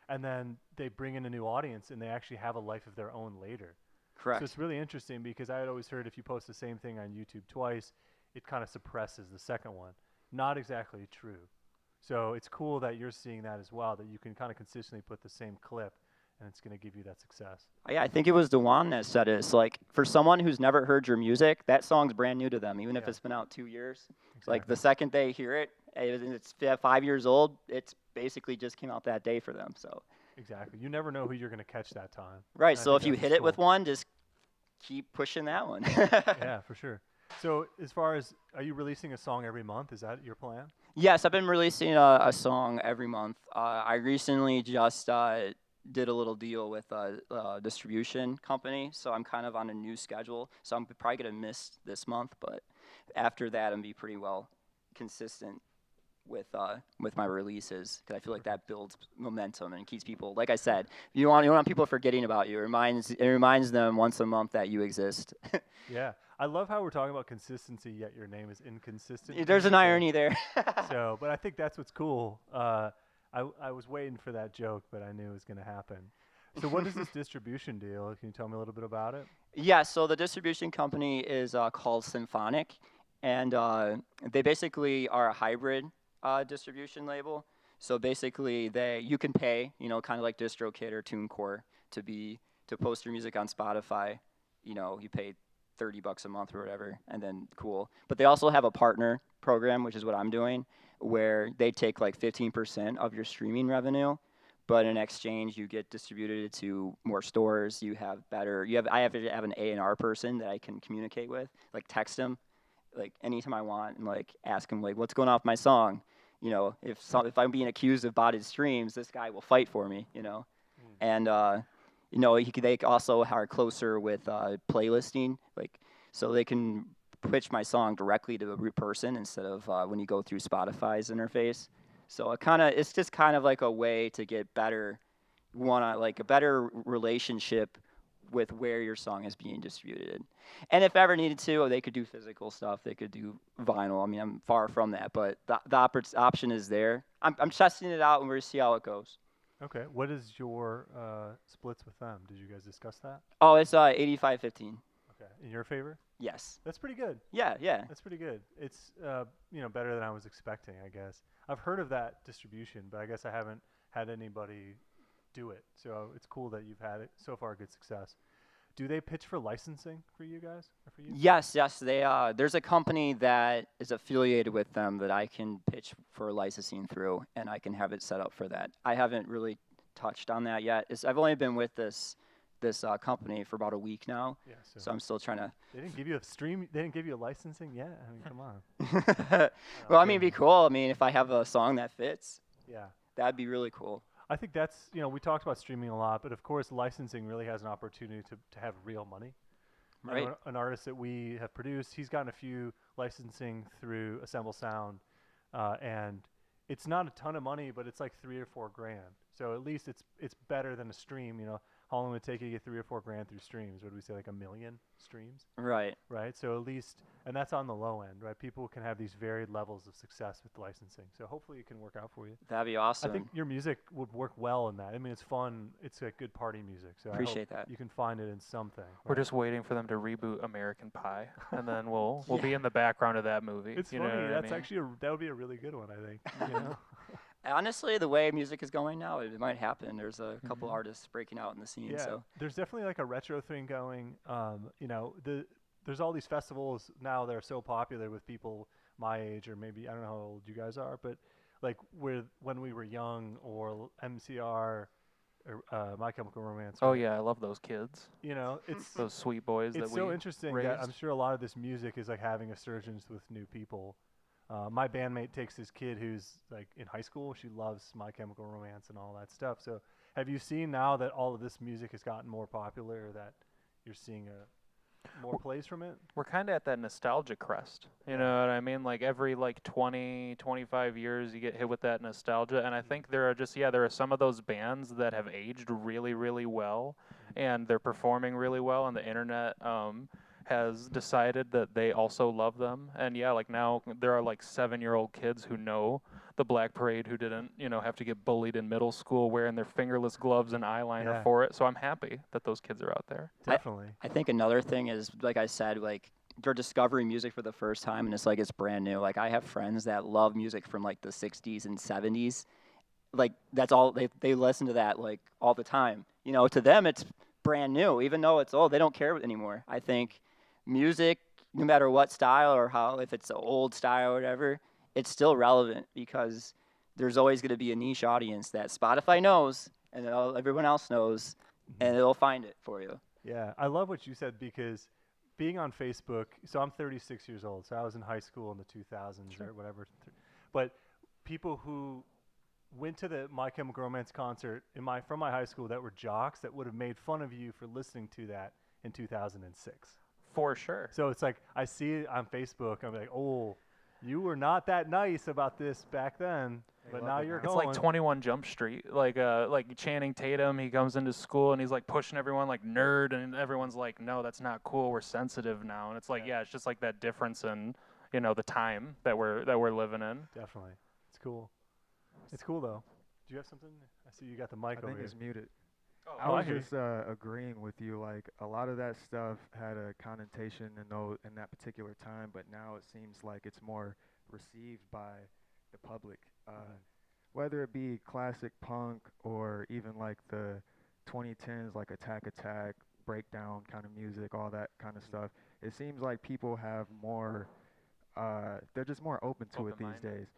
and then they bring in a new audience and they actually have a life of their own later. Correct. So it's really interesting, because I had always heard if you post the same thing on YouTube twice, it kind of suppresses the second one. Not exactly true. So it's cool that you're seeing that as well, that you can kind of consistently put the same clip and it's going to give you that success. Yeah, I think it was Dewan that said it. It's like, for someone who's never heard your music, that song's brand new to them, even if it's been out 2 years. Exactly. Like the second they hear it, and it's 5 years old, it's basically just came out that day for them. So Exactly. You never know who you're going to catch that time. right. And I So think if you that's hit it cool. with one, just keep pushing that one. Yeah, for sure. So as far as, are you releasing a song every month? Is that your plan? Yes, I've been releasing a song every month. I recently just did a little deal with a distribution company, so I'm kind of on a new schedule. So I'm probably going to miss this month, but after that, I'm going to be pretty well consistent with my releases, because I feel like that builds momentum and keeps people, like I said, you don't want people forgetting about you. It reminds them once a month that you exist. Yeah. I love how we're talking about consistency, yet your name is inconsistent. There's an irony there. But I think that's what's cool. I was waiting for that joke, but I knew it was going to happen. So what is this distribution deal? Can you tell me a little bit about it? Yeah, so the distribution company is called Symphonic, and they basically are a hybrid distribution label. So basically, you can pay, kind of like DistroKid or TuneCore to post your music on Spotify. You pay $30 a month or whatever, and then cool. But they also have a partner program, which is what I'm doing, where they take like 15% of your streaming revenue, but in exchange you get distributed to more stores. I have to have an A&R person that I can communicate with, like text him, like anytime I want, and like ask him like, what's going on with my song? If I'm being accused of botted streams, this guy will fight for me. And they also are closer with playlisting, so they can pitch my song directly to a root person instead of when you go through Spotify's interface. So it's just kind of like a way to get better, a better relationship with where your song is being distributed. And if ever needed to, they could do physical stuff. They could do vinyl. I mean, I'm far from that, but the option is there. I'm testing it out, and we're going to see how it goes. Okay. What is your splits with them? Did you guys discuss that? Oh, it's 85-15. Okay. in your favor? Yes. That's pretty good. Yeah, yeah. That's pretty good. It's better than I was expecting, I guess. I've heard of that distribution, but I guess I haven't had anybody do it. So it's cool that you've had it so far good success. Do they pitch for licensing for you guys or for you? Yes, yes. There's a company that is affiliated with them that I can pitch for licensing through, and I can have it set up for that. I haven't really touched on that yet. I've only been with this company for about a week now, Yeah, so I'm still trying to. They didn't give you a stream. They didn't give you a licensing yet. I mean, come on. Well, I mean, it'd be cool. I mean, if I have a song that fits, Yeah. that'd be really cool. I think that's, we talked about streaming a lot, but of course licensing really has an opportunity to have real money. I know Right. an artist that we have produced, he's gotten a few licensing through Assemble Sound, and it's not a ton of money, but it's like $3 or $4 grand. So at least it's better than a stream. How long would it take you to get $3 or $4 grand through streams? What do we say, like 1 million streams? Right. Right. So at least, and that's on the low end, right? People can have these varied levels of success with licensing. So hopefully it can work out for you. That'd be awesome. I think your music would work well in that. I mean, it's fun. It's like good party music. So Appreciate I hope that. you can find it in something. We're right? just waiting for them to reboot American Pie, and then we'll be in the background of that movie. It's you funny. know what I That's mean? actually that would be a really good one. I think. Honestly, the way music is going now, it might happen. There's a couple artists breaking out in the scene. Yeah. So There's definitely like a retro thing going. There's all these festivals now that are so popular with people my age, or maybe I don't know how old you guys are, but like when we were young, or MCR, or My Chemical Romance. Oh yeah, I love those kids. It's Those sweet boys that it's we so interesting that I'm raised. sure a lot of this music is like having a surgence with new people. My bandmate takes this kid who's like in high school. She loves My Chemical Romance and all that stuff. So have you seen now that all of this music has gotten more popular, that you're seeing more plays from it? We're kind of at that nostalgia crest. You know what I mean? Like every 20, 25 years you get hit with that nostalgia, and I think there are some of those bands that have aged really, really well, and they're performing really well, and the internet has decided that they also love them. And now there are 7-year-old kids who know the Black Parade, who didn't, have to get bullied in middle school wearing their fingerless gloves and eyeliner for it. So I'm happy that those kids are out there. Definitely. I think another thing is, like I said, they're discovering music for the first time, and it's brand new. Like I have friends that love music from the 60s and 70s. Like that's all they listen to that all the time. To them it's brand new, even though it's old. They don't care anymore. I think music, no matter what style or if it's an old style or whatever, it's still relevant because there's always going to be a niche audience that Spotify knows and everyone else knows, and it'll find it for you. Yeah, I love what you said, because being on Facebook, so I'm 36 years old, so I was in high school in the 2000s or whatever. But people who went to the My Chemical Romance concert from my high school that were jocks that would have made fun of you for listening to that in 2006. For sure. So it's like I see it on Facebook. I'm like, oh, you were not that nice about this back then, but now you're It's going. like 21 Jump Street, like Channing Tatum. He comes into school and he's pushing everyone like nerd, and everyone's like, no, that's not cool. We're sensitive now, and it's it's just like that difference in the time that we're living in. Definitely, it's cool. It's cool though. Do you have something? I see you got the mic I over think here. it's muted. Oh, I I was hear you. just agreeing with you. Like a lot of that stuff had a connotation in that particular time, but now it seems like it's more received by the public. Whether it be classic punk or even the 2010s, like Attack Attack, breakdown kind of music, all that kind of stuff. It seems like people have more. They're just more open to it these days.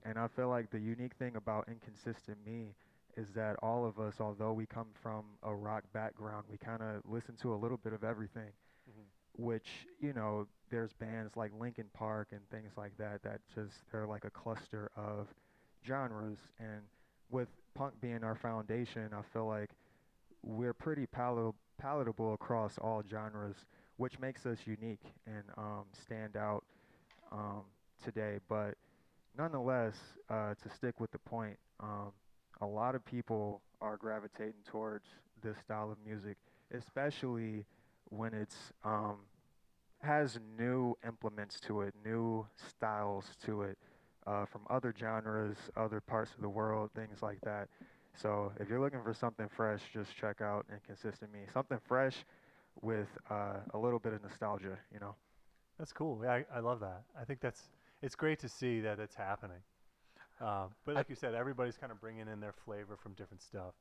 And I feel like the unique thing about Inconsistent Me is that all of us, although we come from a rock background, we kind of listen to a little bit of everything, which, there's bands like Linkin Park and things like that they're like a cluster of genres. And with punk being our foundation, I feel like we're pretty palatable across all genres, which makes us unique and stand out today. But nonetheless, to stick with the point, a lot of people are gravitating towards this style of music, especially when it's has new implements to it, new styles to it, from other genres, other parts of the world, things like that. So if you're looking for something fresh, just check out Inconsistent Me. Something fresh, with a little bit of nostalgia, you know. That's cool. Yeah, I love that. I think it's great to see that it's happening. But like you said, everybody's kind of bringing in their flavor from different stuff.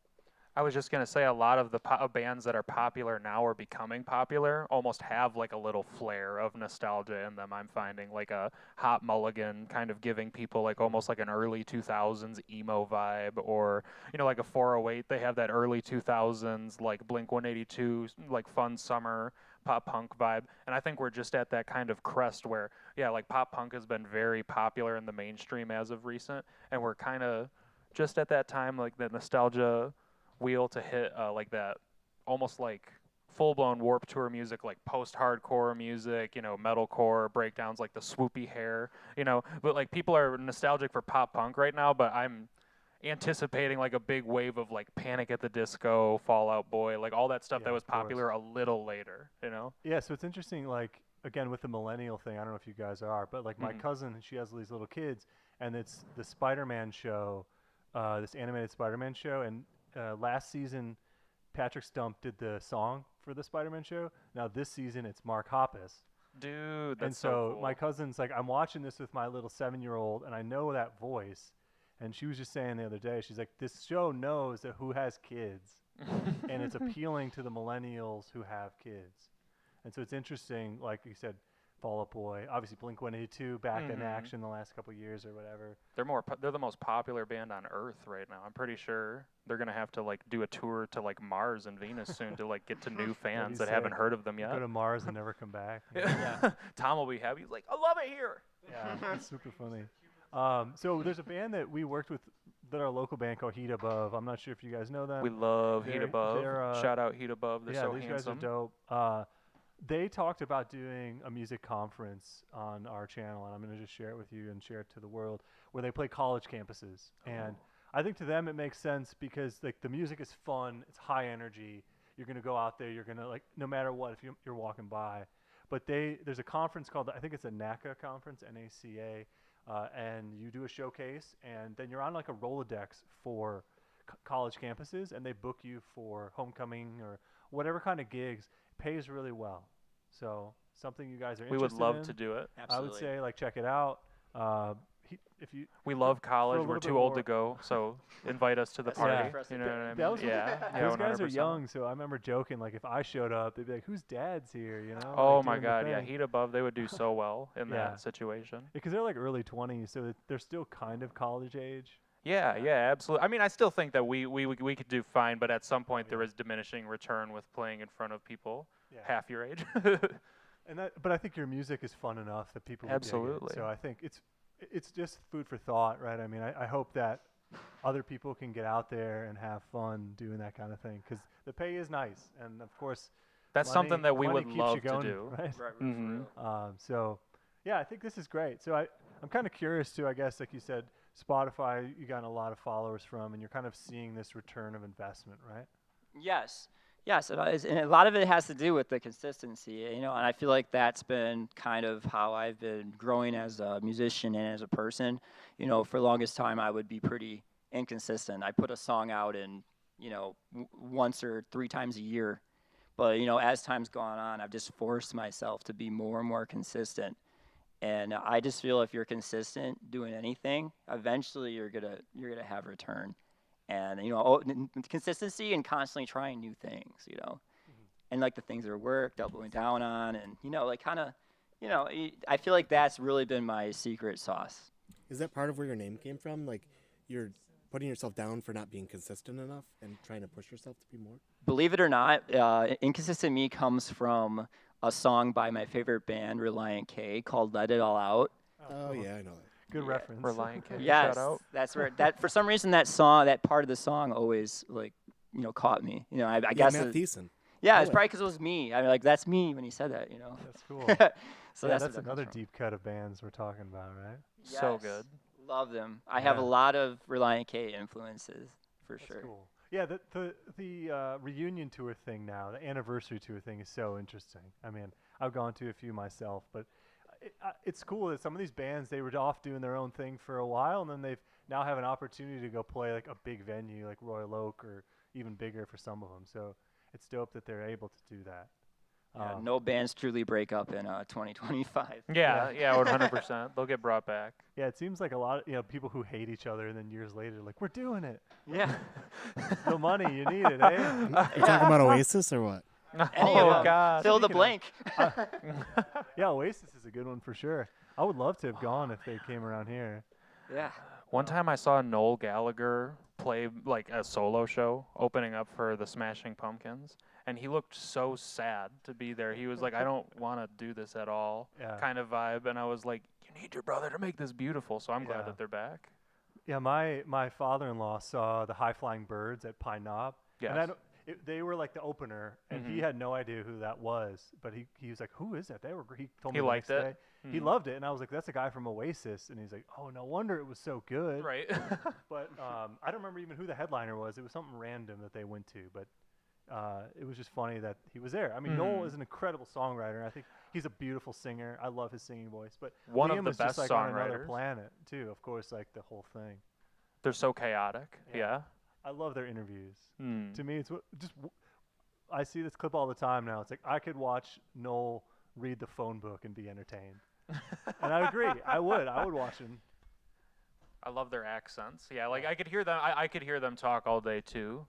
I was just gonna say a lot of the bands that are popular now or becoming popular almost have like a little flair of nostalgia in them. I'm finding like a Hot Mulligan kind of giving people like almost like an early 2000s emo vibe, or like a 408. They have that early 2000s like Blink 182 like fun summer pop punk vibe. And I think we're just at that kind of crest where like pop punk has been very popular in the mainstream as of recent, and we're kind of just at that time like the nostalgia wheel to hit like that almost like full-blown Warped Tour music, like post-hardcore music, metalcore breakdowns, like the swoopy hair, but like people are nostalgic for pop punk right now, but I'm anticipating like a big wave of like Panic at the Disco, Fall Out Boy, like all that stuff Yeah, that was of course. popular a little later. Yeah, so it's interesting, like, again, with the millennial thing, I don't know if you guys are, but like my cousin, she has these little kids, and it's the Spider-Man show, this animated Spider-Man show, and last season, Patrick Stump did the song for the Spider-Man show. Now this season, it's Mark Hoppus. Dude, that's And so cool. my cousin's like, I'm watching this with my little 7-year-old, and I know that voice. And she was just saying the other day, she's like, this show knows that who has kids, and it's appealing to the millennials who have kids. And so it's interesting, like you said, Fall Out Boy, obviously Blink-182 back in action the last couple of years or whatever. They're the most popular band on Earth right now. I'm pretty sure they're gonna have to like do a tour to like Mars and Venus soon to like get to new fans that haven't heard of them yet. Go to Mars and never come back. Tom will be happy. He's like, I love it here. Yeah, it's super funny. So there's a band that we worked with, that our local band called Heat Above. I'm not sure if you guys know them. We love Heat They're- Above. they're, Shout out Heat Above. They're yeah, so these handsome. guys are dope. They talked about doing a music conference on our channel, and I'm going to just share it with you and share it to the world, where they play college campuses. And I think to them it makes sense because like the music is fun, it's high energy. You're going to go out there, you're going to like, no matter what, if you're walking by. But there's a conference called, I think it's a NACA conference, NACA, and you do a showcase, and then you're on like a Rolodex for college campuses, and they book you for homecoming or whatever kind of gigs. It pays really well. So something you guys are We would interested love in, to do it. I would say like check it out. If you We love college. little We're bit too old to more- go, so invite us to the That's party. right for us to You know do. what I mean? That was- yeah. those guys are 100%. young, so I remember joking like if I showed up, they'd be like, "Whose dad's here?" You know? Oh like, my doing the God, yeah, thing. Heat Above, they would do so well in Yeah. that situation. Because they're like early 20s, so they're still kind of college age. Yeah, absolutely. I mean, I still think that we could do fine, but at some point there is diminishing return with playing in front of people Yeah. half your age. But I think your music is fun enough that people would dig it. Absolutely. So I think it's just food for thought, right? I mean, I hope that other people can get out there and have fun doing that kind of thing, because the pay is nice, and of course That's money- something that we money would keeps you love going, to do. right? Right, Mhm. So yeah, I think this is great. So I'm kind of curious too, I guess, like you said, Spotify, you got a lot of followers from, and you're kind of seeing this return of investment, right? Yes, it is, and a lot of it has to do with the consistency, and I feel like that's been kind of how I've been growing as a musician and as a person. For the longest time, I would be pretty inconsistent. I put a song out in, once or 3 times a year, but as time's gone on, I've just forced myself to be more and more consistent. And I just feel if you're consistent doing anything, eventually you're gonna have return. And consistency and constantly trying new things, and like the things that work, doubling down on, and like kind of, I feel like that's really been my secret sauce. Is that part of where your name came from? Like, you're putting yourself down for not being consistent enough and trying to push yourself to be more? Believe it or not, Inconsistent Me comes from a song by my favorite band, Reliant K, called "Let It All Out." Oh, yeah, I know that. Good Yeah. reference. Reliant K. Yes, Shout out. that's where for some reason that part of the song always caught me. I Yeah, guess Matt Thiessen. yeah, it's Oh, probably because it was me. I mean, like that's me when he said that. That's cool. So Yeah, that's that's where that another comes from. deep cut of bands we're talking about, right? So Yes, good. Love them. I have a Yeah. lot of Reliant K influences for That's sure. cool. Yeah, the reunion tour thing now, the anniversary tour thing is so interesting. I mean, I've gone to a few myself, but it's cool that some of these bands, they were off doing their own thing for a while, and then they've now have an opportunity to go play like a big venue like Royal Oak or even bigger for some of them. So it's dope that they're able to do that. Yeah, No bands truly break up in 2025. Yeah, 100%. They'll get brought back. Yeah, it seems like a lot of people who hate each other, and then years later, like, we're doing it. Yeah. The money, you need it, eh? You're talking about Oasis or what? Any Oh, of them. God. Fill the Speaking of- blank. Yeah, Oasis is a good one for sure. I would love to have gone if they came around here. Yeah. One time I saw Noel Gallagher play like a solo show opening up for the Smashing Pumpkins, and he looked so sad to be there. He was like, I don't want to do this at all, Yeah. kind of vibe. And I was like, you need your brother to make this beautiful. So I'm Yeah. glad that they're back. Yeah, my father-in-law saw the High Flying Birds at Pine Knob. And Yes. they were like the opener, and he Mhm. had no idea who that was. But he was like, "Who is that?" He told me He the liked next it? day. He Mhm. loved it, and I was like, "That's a guy from Oasis." And he's like, "Oh, no wonder it was so good." Right. But I don't remember even who the headliner was. It was something random that they went to, but it was just funny that he was there. I mean, Noel Mhm. is an incredible songwriter. And I think he's a beautiful singer. I love his singing voice. But One Liam of the is just best like on another songwriters. planet too. Of course, like the whole thing. They're so chaotic. Yeah. Yeah. I love their interviews. Mm. To me, it's I see this clip all the time now. It's like I could watch Noel read the phone book and be entertained. And I agree. I would watch him. I love their accents. Yeah, like I could hear them. I could hear them talk all day too.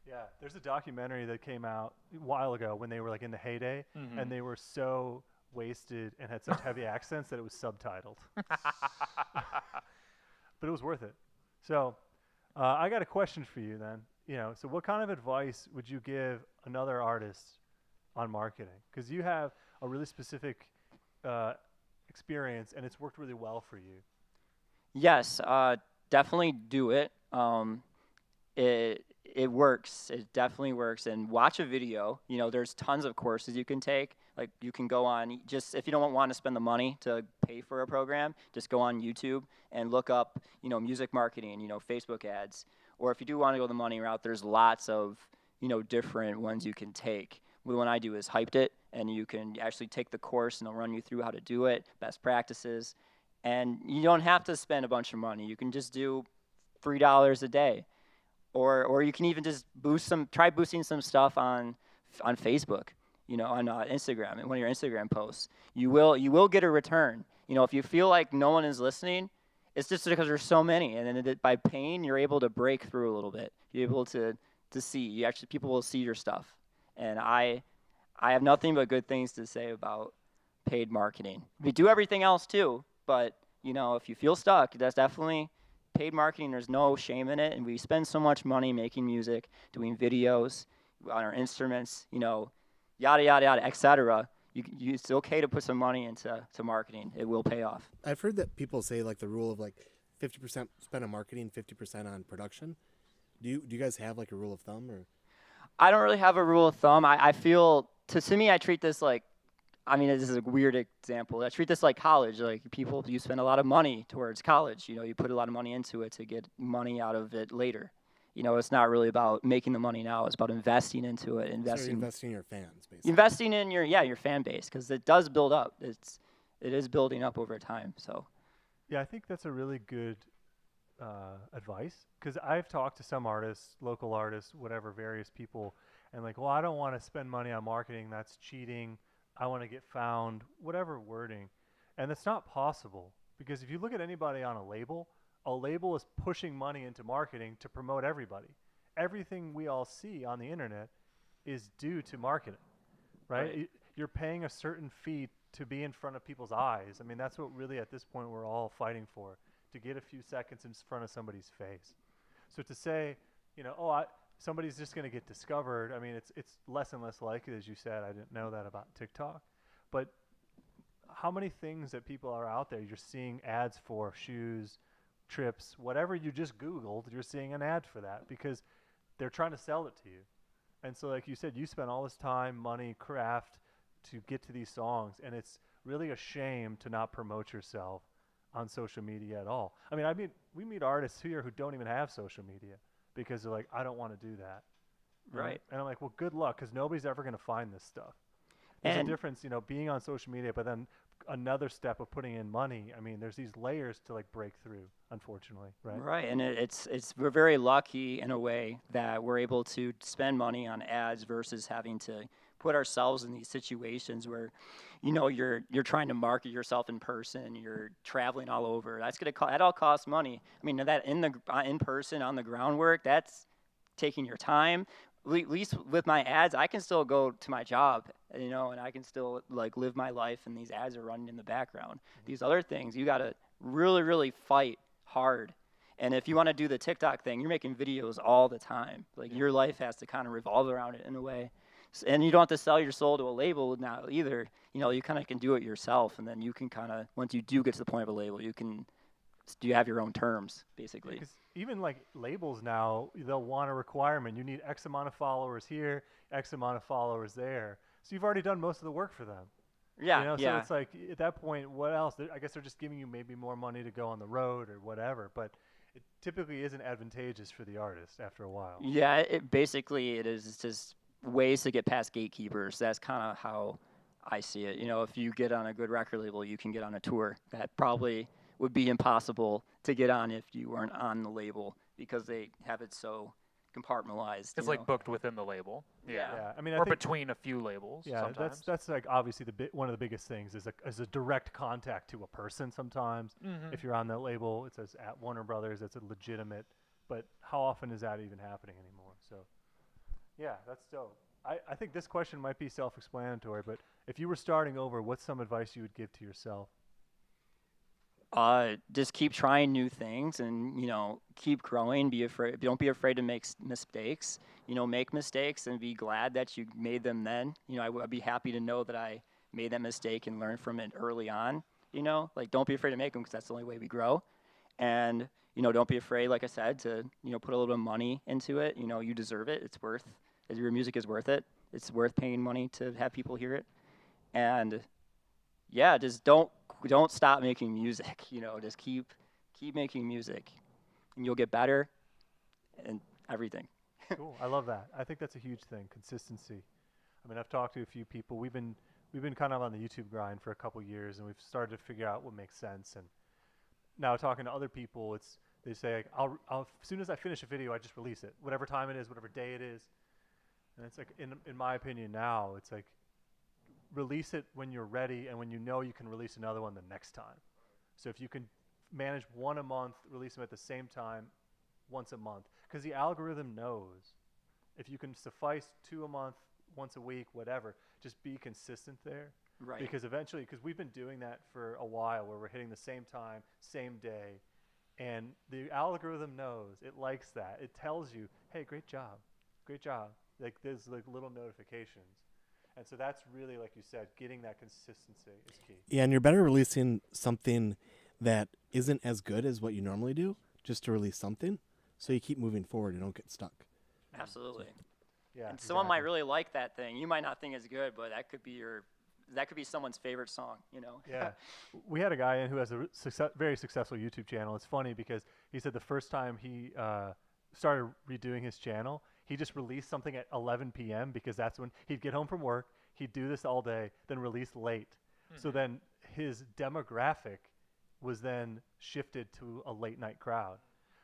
Yeah, there's a documentary that came out a while ago when they were like in the heyday, Mhm. and they were so wasted and had such heavy accents that it was subtitled. But it was worth it. So, I got a question for you then. So what kind of advice would you give another artist on marketing? Because you have a really specific experience, and it's worked really well for you. Yes, definitely do it. It works. It definitely works. And watch a video. There's tons of courses you can take. Like you can go on just if you don't want to spend the money to pay for a program, just go on YouTube and look up, music marketing, Facebook ads. Or if you do want to go the money route, there's lots of, different ones you can take. The one I do is Hyped It, and you can actually take the course and they'll run you through how to do it, best practices. And you don't have to spend a bunch of money. You can just do $3 a day. Or you can even just try boosting some stuff on Facebook, on Instagram, and one of your Instagram posts. You will get a return. If you feel like no one is listening, it's just because there's so many, and then by paying, you're able to break through a little bit. You're able to see. People will see your stuff, and I have nothing but good things to say about paid marketing. We do everything else too, but if you feel stuck, that's definitely paid marketing. There's no shame in it, and we spend so much money making music, doing videos on our instruments, yada yada yada, etc. It's okay to put some money into marketing. It will pay off. I've heard that people say like the rule of like 50% spend on marketing, 50% on production. Do you guys have like a rule of thumb or? I don't really have a rule of thumb. I feel to me I treat this like, this is a weird example. I treat this like college. Like you spend a lot of money towards college. You put a lot of money into it to get money out of it later. It's not really about making the money now. It's about investing into it. So you're investing in your fans, basically. Investing in your fan base, because it does build up. It is building up over time. So. Yeah, I think that's a really good advice, because I've talked to some artists, local artists, whatever, various people, and like, well, I don't want to spend money on marketing. That's cheating. I want to get found, whatever wording. And it's not possible, because if you look at anybody on a label is pushing money into marketing to promote everybody. Everything we all see on the internet is due to marketing, right? You're paying a certain fee to be in front of people's eyes. That's what really at this point we're all fighting for, to get a few seconds in front of somebody's face. So to say, somebody's just going to get discovered, it's less and less likely, as you said. I didn't know that about TikTok. But how many things that people are out there, you're seeing ads for shoes, trips, whatever you just Googled, you're seeing an ad for that because they're trying to sell it to you. And so like you said, you spend all this time, money, craft to get to these songs, and it's really a shame to not promote yourself on social media at all. We meet artists here who don't even have social media because they're like, I don't want to do that. Right. And I'm like, well, good luck, because nobody's ever going to find this stuff. There's a difference, being on social media, but then another step of putting in money. There's these layers to like break through, unfortunately, right? Right, and we're very lucky in a way that we're able to spend money on ads versus having to put ourselves in these situations where, you're trying to market yourself in person, you're traveling all over. That's gonna that all costs money. I mean, that in person on the groundwork, that's taking your time. At least with my ads, I can still go to my job, and I can still like live my life, and these ads are running in the background. These other things, you gotta really, really fight hard. And if you want to do the TikTok thing, you're making videos all the time. Like your life has to kind of revolve around it in a way. And you don't have to sell your soul to a label now either. You kind of can do it yourself, and then you can kind of, once you do get to the point of a label, you have your own terms, basically. Because even like labels now, they'll want a requirement. You need X amount of followers here, X amount of followers there. So you've already done most of the work for them. Yeah, So it's like at that point, what else? I guess they're just giving you maybe more money to go on the road or whatever. But it typically isn't advantageous for the artist after a while. Yeah, it basically it is. It's just ways to get past gatekeepers. That's kind of how I see it. If you get on a good record label, you can get on a tour. That probably would be impossible to get on if you weren't on the label, because they have it so compartmentalized. It's like booked within the label. Yeah. I mean, or between a few labels. Yeah, sometimes. that's like obviously one of the biggest things is a direct contact to a person. Sometimes if you're on that label, it says at Warner Brothers, it's a legitimate. But how often is that even happening anymore? So, yeah, that's dope. I think this question might be self-explanatory, but if you were starting over, what's some advice you would give to yourself? Just keep trying new things, and keep growing. Don't be afraid to make mistakes. Make mistakes and be glad that you made them then. I'd be happy to know that I made that mistake and learned from it early on. Like, don't be afraid to make them, because that's the only way we grow. And don't be afraid, like I said, to put a little bit of money into it. You deserve it. It's worth. Your music is worth it. It's worth paying money to have people hear it. And yeah, just don't stop making music. Just keep making music, and you'll get better and everything. Cool. I love that. I think that's a huge thing, consistency. I mean, I've talked to a few people. We've been kind of on the YouTube grind for a couple years, and we've started to figure out what makes sense. And now talking to other people, they say, like, I'll as soon as I finish a video, I just release it, whatever time it is, whatever day it is. And it's like, in my opinion now, it's like, release it when you're ready and when you can release another one the next time. So if you can manage one a month, release them at the same time once a month, because the algorithm knows if you can suffice 2 a month, once a week, whatever, just be consistent there. Right. Because eventually, because we've been doing that for a while where we're hitting the same time, same day, and the algorithm knows, it likes that. It tells you, hey, great job. Like there's like little notifications. And so that's really, like you said, getting that consistency is key. Yeah, and you're better releasing something that isn't as good as what you normally do, just to release something, so you keep moving forward and don't get stuck. Absolutely. Yeah. And someone might really like that thing. You might not think it's good, but that could be someone's favorite song. Yeah. We had a guy in who has a very successful YouTube channel. It's funny because he said the first time he started redoing his channel, he just released something at 11 p.m. because that's when he'd get home from work, he'd do this all day, then release late. So then his demographic was then shifted to a late night crowd.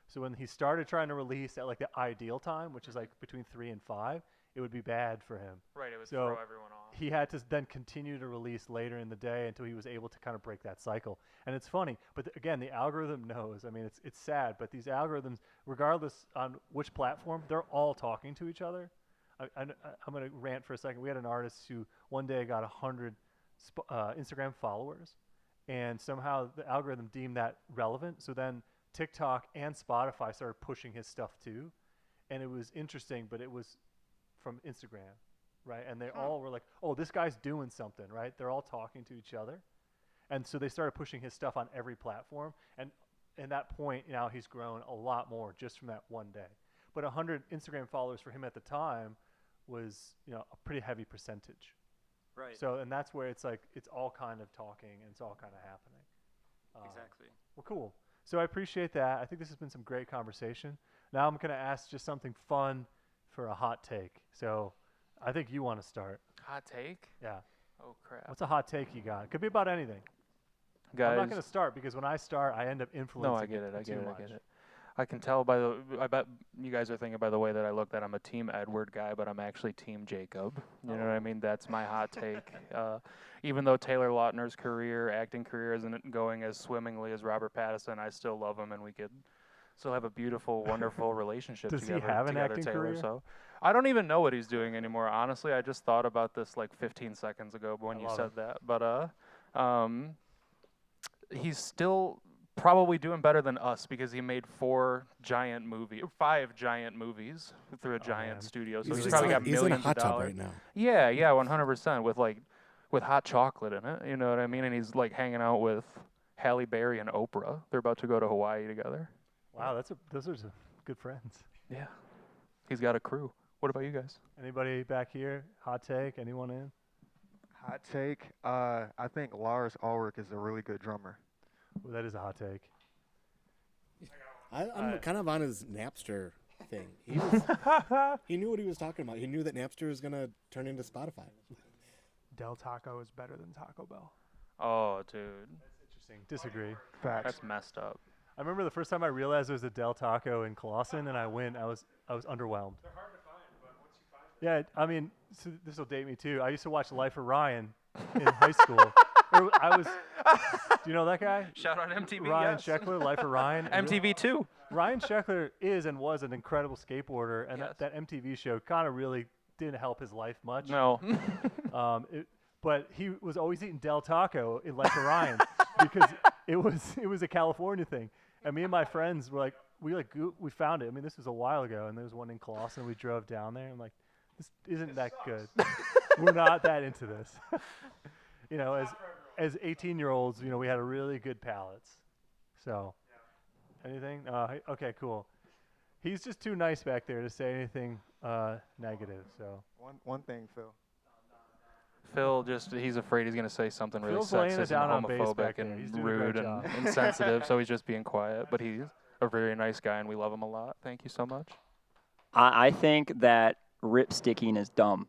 So when he started trying to release at like the ideal time, which is like between 3 and 5, it would be bad for him. Right, it would So throw everyone off. he had to then continue to release later in the day until he was able to kind of break that cycle. And it's funny, but again, the algorithm knows. I mean, it's sad, but these algorithms, regardless on which platform, they're all talking to each other. I'm going to rant for a second. We had an artist who one day got 100 Instagram followers, and somehow the algorithm deemed that relevant. So then TikTok and Spotify started pushing his stuff too. And it was interesting, but it was from Instagram, right? And they all were like, oh, this guy's doing something, right? They're all talking to each other. And so they started pushing his stuff on every platform. And at that point, now he's grown a lot more just from that one day. But 100 Instagram followers for him at the time was, a pretty heavy percentage. Right. So, and that's where it's like, it's all kind of talking and it's all kind of happening. Exactly. Well, cool. So I appreciate that. I think this has been some great conversation. Now I'm going to ask just something fun for a hot take. So I think you want to start. Hot take? Yeah. Oh, crap. What's a hot take you got? It could be about anything. Guys. I'm not going to start because when I start, I end up influencing No, I get it. too much. I can tell by the. I bet you guys are thinking by the way that I look that I'm a Team Edward guy, but I'm actually Team Jacob. You know what I mean? That's my hot take. Even though Taylor Lautner's acting career, isn't going as swimmingly as Robert Pattinson, I still love him, and we could still have a beautiful, wonderful relationship Does he together. have an together, acting Taylor. career? So I don't even know what he's doing anymore. Honestly, I just thought about this like 15 seconds ago when you said that. But he's still probably doing better than us because he made 5 giant movies through a giant studio. So he's probably got he's in a millions hot of tub dollars. right now. Yeah, 100% with hot chocolate in it. You know what I mean? And he's like hanging out with Halle Berry and Oprah. They're about to go to Hawaii together. Wow, those are some good friends. Yeah, he's got a crew. What about you guys? Anybody back here? Hot take? Anyone in? Hot take. I think Lars Ulrich is a really good drummer. Well, that is a hot take. I'm kind of on his Napster thing. He knew what he was talking about. He knew that Napster was gonna turn into Spotify. Del Taco is better than Taco Bell. Oh, dude, Interesting. Disagree. Facts. that's messed up. I remember the first time I realized there was a Del Taco in Clawson, and I went. I was underwhelmed. They're hard to find, but once you find them. Yeah, I mean, so this will date me too. I used to watch Life of Ryan in high school. Do you know that guy? Shout out MTV. Ryan yes. Sheckler, Life of Ryan. MTV too. Ryan Sheckler is and was an incredible skateboarder, and Yes. that MTV show kind of really didn't help his life much. No. But he was always eating Del Taco in Life of Ryan because it was a California thing. And me and my friends were like, we found it. I mean, this was a while ago, and there was one in Clawson. We drove down there. I'm like, this isn't that good. We're not that into this. You know, as 18-year-olds, you know, we had a really good palates. So, anything? Okay, cool. He's just too nice back there to say anything negative. So One thing, Phil. Phil he's afraid he's going to say something really Phil's laying it sexist down on and bass homophobic back there. He's and doing a great rude and job. insensitive, so he's just being quiet. But he's a very nice guy, and we love him a lot. Thank you so much. I think that rip sticking is dumb.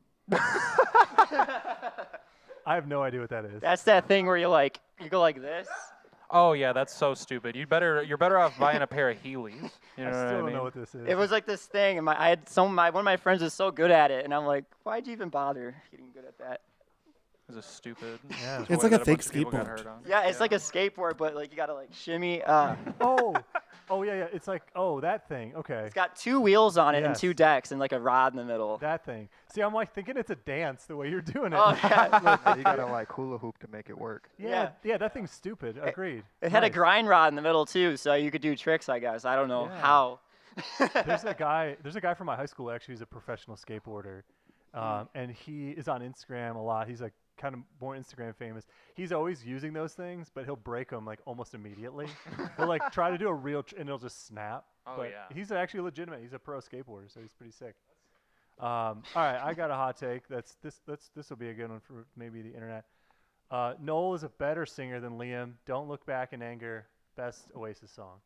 I have no idea what that is. That's that thing where you go like this. Oh yeah, that's so stupid. You're better off buying a pair of Heelys. You know I what still I don't mean? know what this is. It was like this thing, and one of my friends was so good at it, and I'm like, why'd you even bother getting good at that? It's a stupid. Yeah. It's toy like a that fake bunch of people got skateboard. hurt on. Yeah, it's like a skateboard, but like you gotta like shimmy. Oh yeah. It's like that thing. Okay. It's got 2 wheels on it and Yes. 2 decks and like a rod in the middle. That thing. See, I'm like thinking it's a dance the way you're doing it. Oh yeah. You gotta like hula hoop to make it work. yeah. That thing's stupid. Agreed. It had a Nice. grind rod in the middle too, so you could do tricks. I guess I don't know Yeah. how. There's a guy from my high school actually who's a professional skateboarder, and he is on Instagram a lot. He's like kind of more Instagram famous. He's always using those things, but he'll break them like almost immediately. He'll like try to do a real and it'll just snap. Oh, but yeah. He's actually legitimate. He's a pro skateboarder, so he's pretty sick. All right, I got a hot take. This will be a good one for maybe the internet. Noel is a better singer than Liam. Don't look back in anger. Best Oasis song.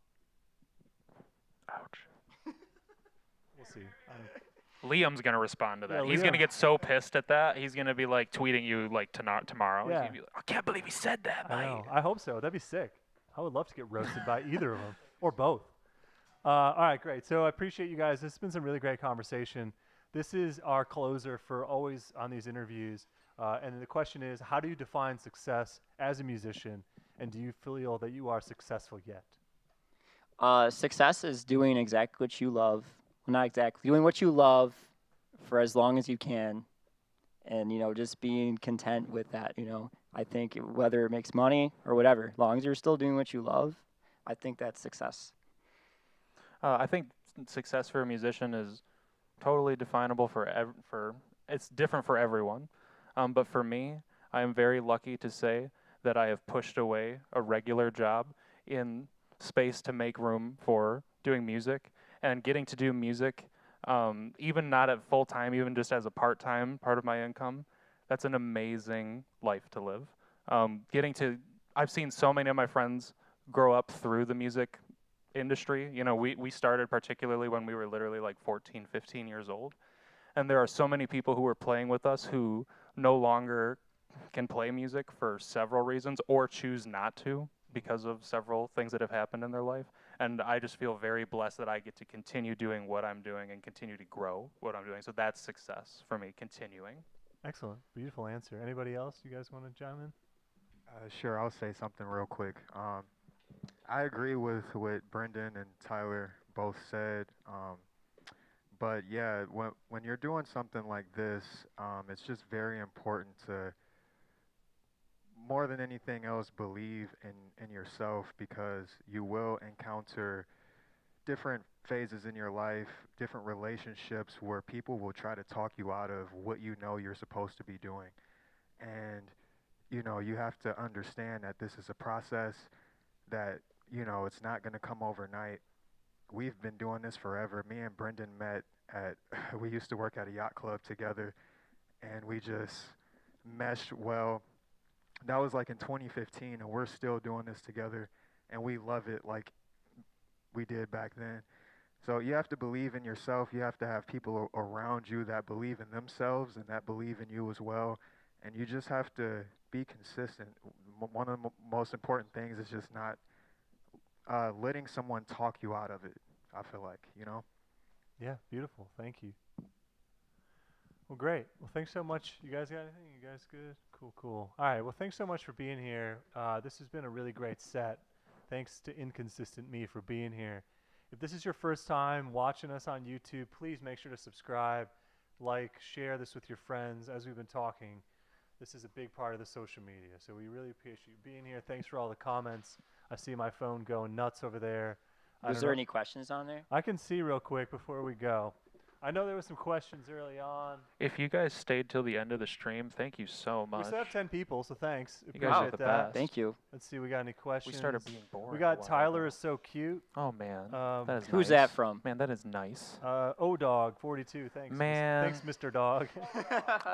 Ouch. We'll see. Liam's gonna respond to that. Yeah, He's Liam. gonna get so pissed at that. He's gonna be like tweeting you like tomorrow. He's Yeah. gonna be like, I can't believe he said that, I mate. know. I hope so. That'd be sick. I would love to get roasted by either of them or both. All right, great. So I appreciate you guys. This has been some really great conversation. This is our closer for always on these interviews. And the question is, how do you define success as a musician? And do you feel that you are successful yet? Success is doing exactly what you love. Well, not exactly. Doing what you love for as long as you can. And, just being content with that, I think whether it makes money or whatever, as long as you're still doing what you love, I think that's success. I think success for a musician is totally definable it's different for everyone. But for me, I am very lucky to say that I have pushed away a regular job in space to make room for doing music and getting to do music, even not at full time, even just as a part-time part of my income. That's an amazing life to live. I've seen so many of my friends grow up through the music industry. We started particularly when we were literally like 14, 15 years old. And there are so many people who were playing with us who no longer can play music for several reasons or choose not to because of several things that have happened in their life. And I just feel very blessed that I get to continue doing what I'm doing and continue to grow what I'm doing. So that's success for me, continuing. Excellent. Beautiful answer. Anybody else? You guys want to chime in? Sure, I'll say something real quick. I agree with what Brendan and Tyler both said. But yeah, when you're doing something like this, it's just very important to, more than anything else, believe in yourself, because you will encounter different phases in your life, different relationships where people will try to talk you out of what you know you're supposed to be doing. And, you know, you have to understand that this is a process that, you know, it's not going to come overnight. We've been doing this forever. Me and Brendan met at, we used to work at a yacht club together, and we just meshed well. That was like in 2015, and we're still doing this together, and we love it like we did back then. So you have to believe in yourself. You have to have people around you that believe in themselves and that believe in you as well. And you just have to be consistent. One of the most important things is just not letting someone talk you out of it, I feel like, you know? Yeah, beautiful. Thank you. Well, great. Well, thanks so much. You guys got anything? You guys good? Cool, cool. All right. Well, thanks so much for being here. This has been a really great set. Thanks to Inconsistent Me for being here. If this is your first time watching us on YouTube, please make sure to subscribe, like, share this with your friends. As we've been talking, this is a big part of the social media. So we really appreciate you being here. Thanks for all the comments. I see my phone going nuts over there. Was there any questions on there? I can see real quick before we go. I know there was some questions early on. If you guys stayed till the end of the stream, thank you so We much. still have 10 people, so thanks. You guys are Appreciate the that. best. Thank you. Let's see, we got any questions? We started being boring. We a got while Tyler ago. is so cute. Oh man, that is Who's nice. that from? Man, that is nice. O-Dog 42. Thanks. Man. Thanks, Mr. Dog.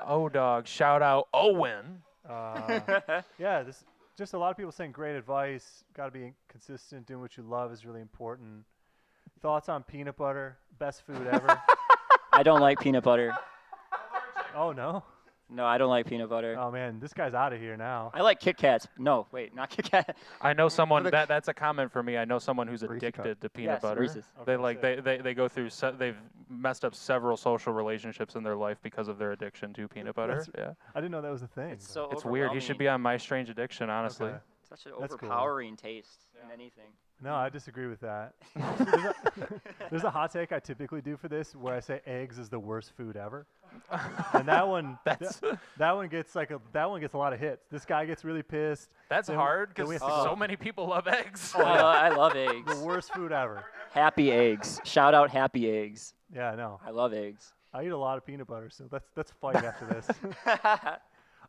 Oh dog, shout out Owen. Yeah, this just a lot of people saying great advice. Got to be consistent. Doing what you love is really important. Thoughts on peanut butter? Best food ever. I don't like peanut butter. Oh no. No, I don't like peanut butter. Oh man, this guy's out of here now. I like Kit Kats. No, wait, not Kit Kat. I know someone that's a comment for me. I know someone who's Reese's addicted to peanut Yes, butter. Reese's. They Okay, like sick. they go through they've messed up several social relationships in their life because of their addiction to peanut butter. That's- Yeah, I didn't know that was a thing. It's so it's weird. He should be on My Strange Addiction, honestly. Okay. such an That's cool. overpowering taste in anything. No, I disagree with that. There's a hot take I typically do for this where I say eggs is the worst food ever. And that one That's that one gets a lot of hits. This guy gets really pissed. that's Then- hard then we because have to so many people love eggs. I love eggs. The worst food ever. Happy eggs. Shout out Happy Eggs. Yeah, I know. I love eggs. I eat a lot of peanut butter, so let's fight after this.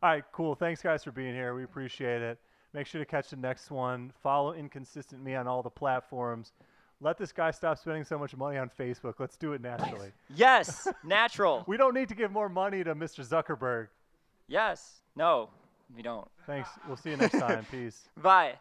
All right, cool. Thanks guys for being here. We appreciate it. Make sure to catch the next one. Follow Inconsistent Me on all the platforms. Let this guy stop spending so much money on Facebook. Let's do it naturally. Yes, natural. We don't need to give more money to Mr. Zuckerberg. Yes. No, we don't. Thanks. We'll see you next time. Peace. Bye.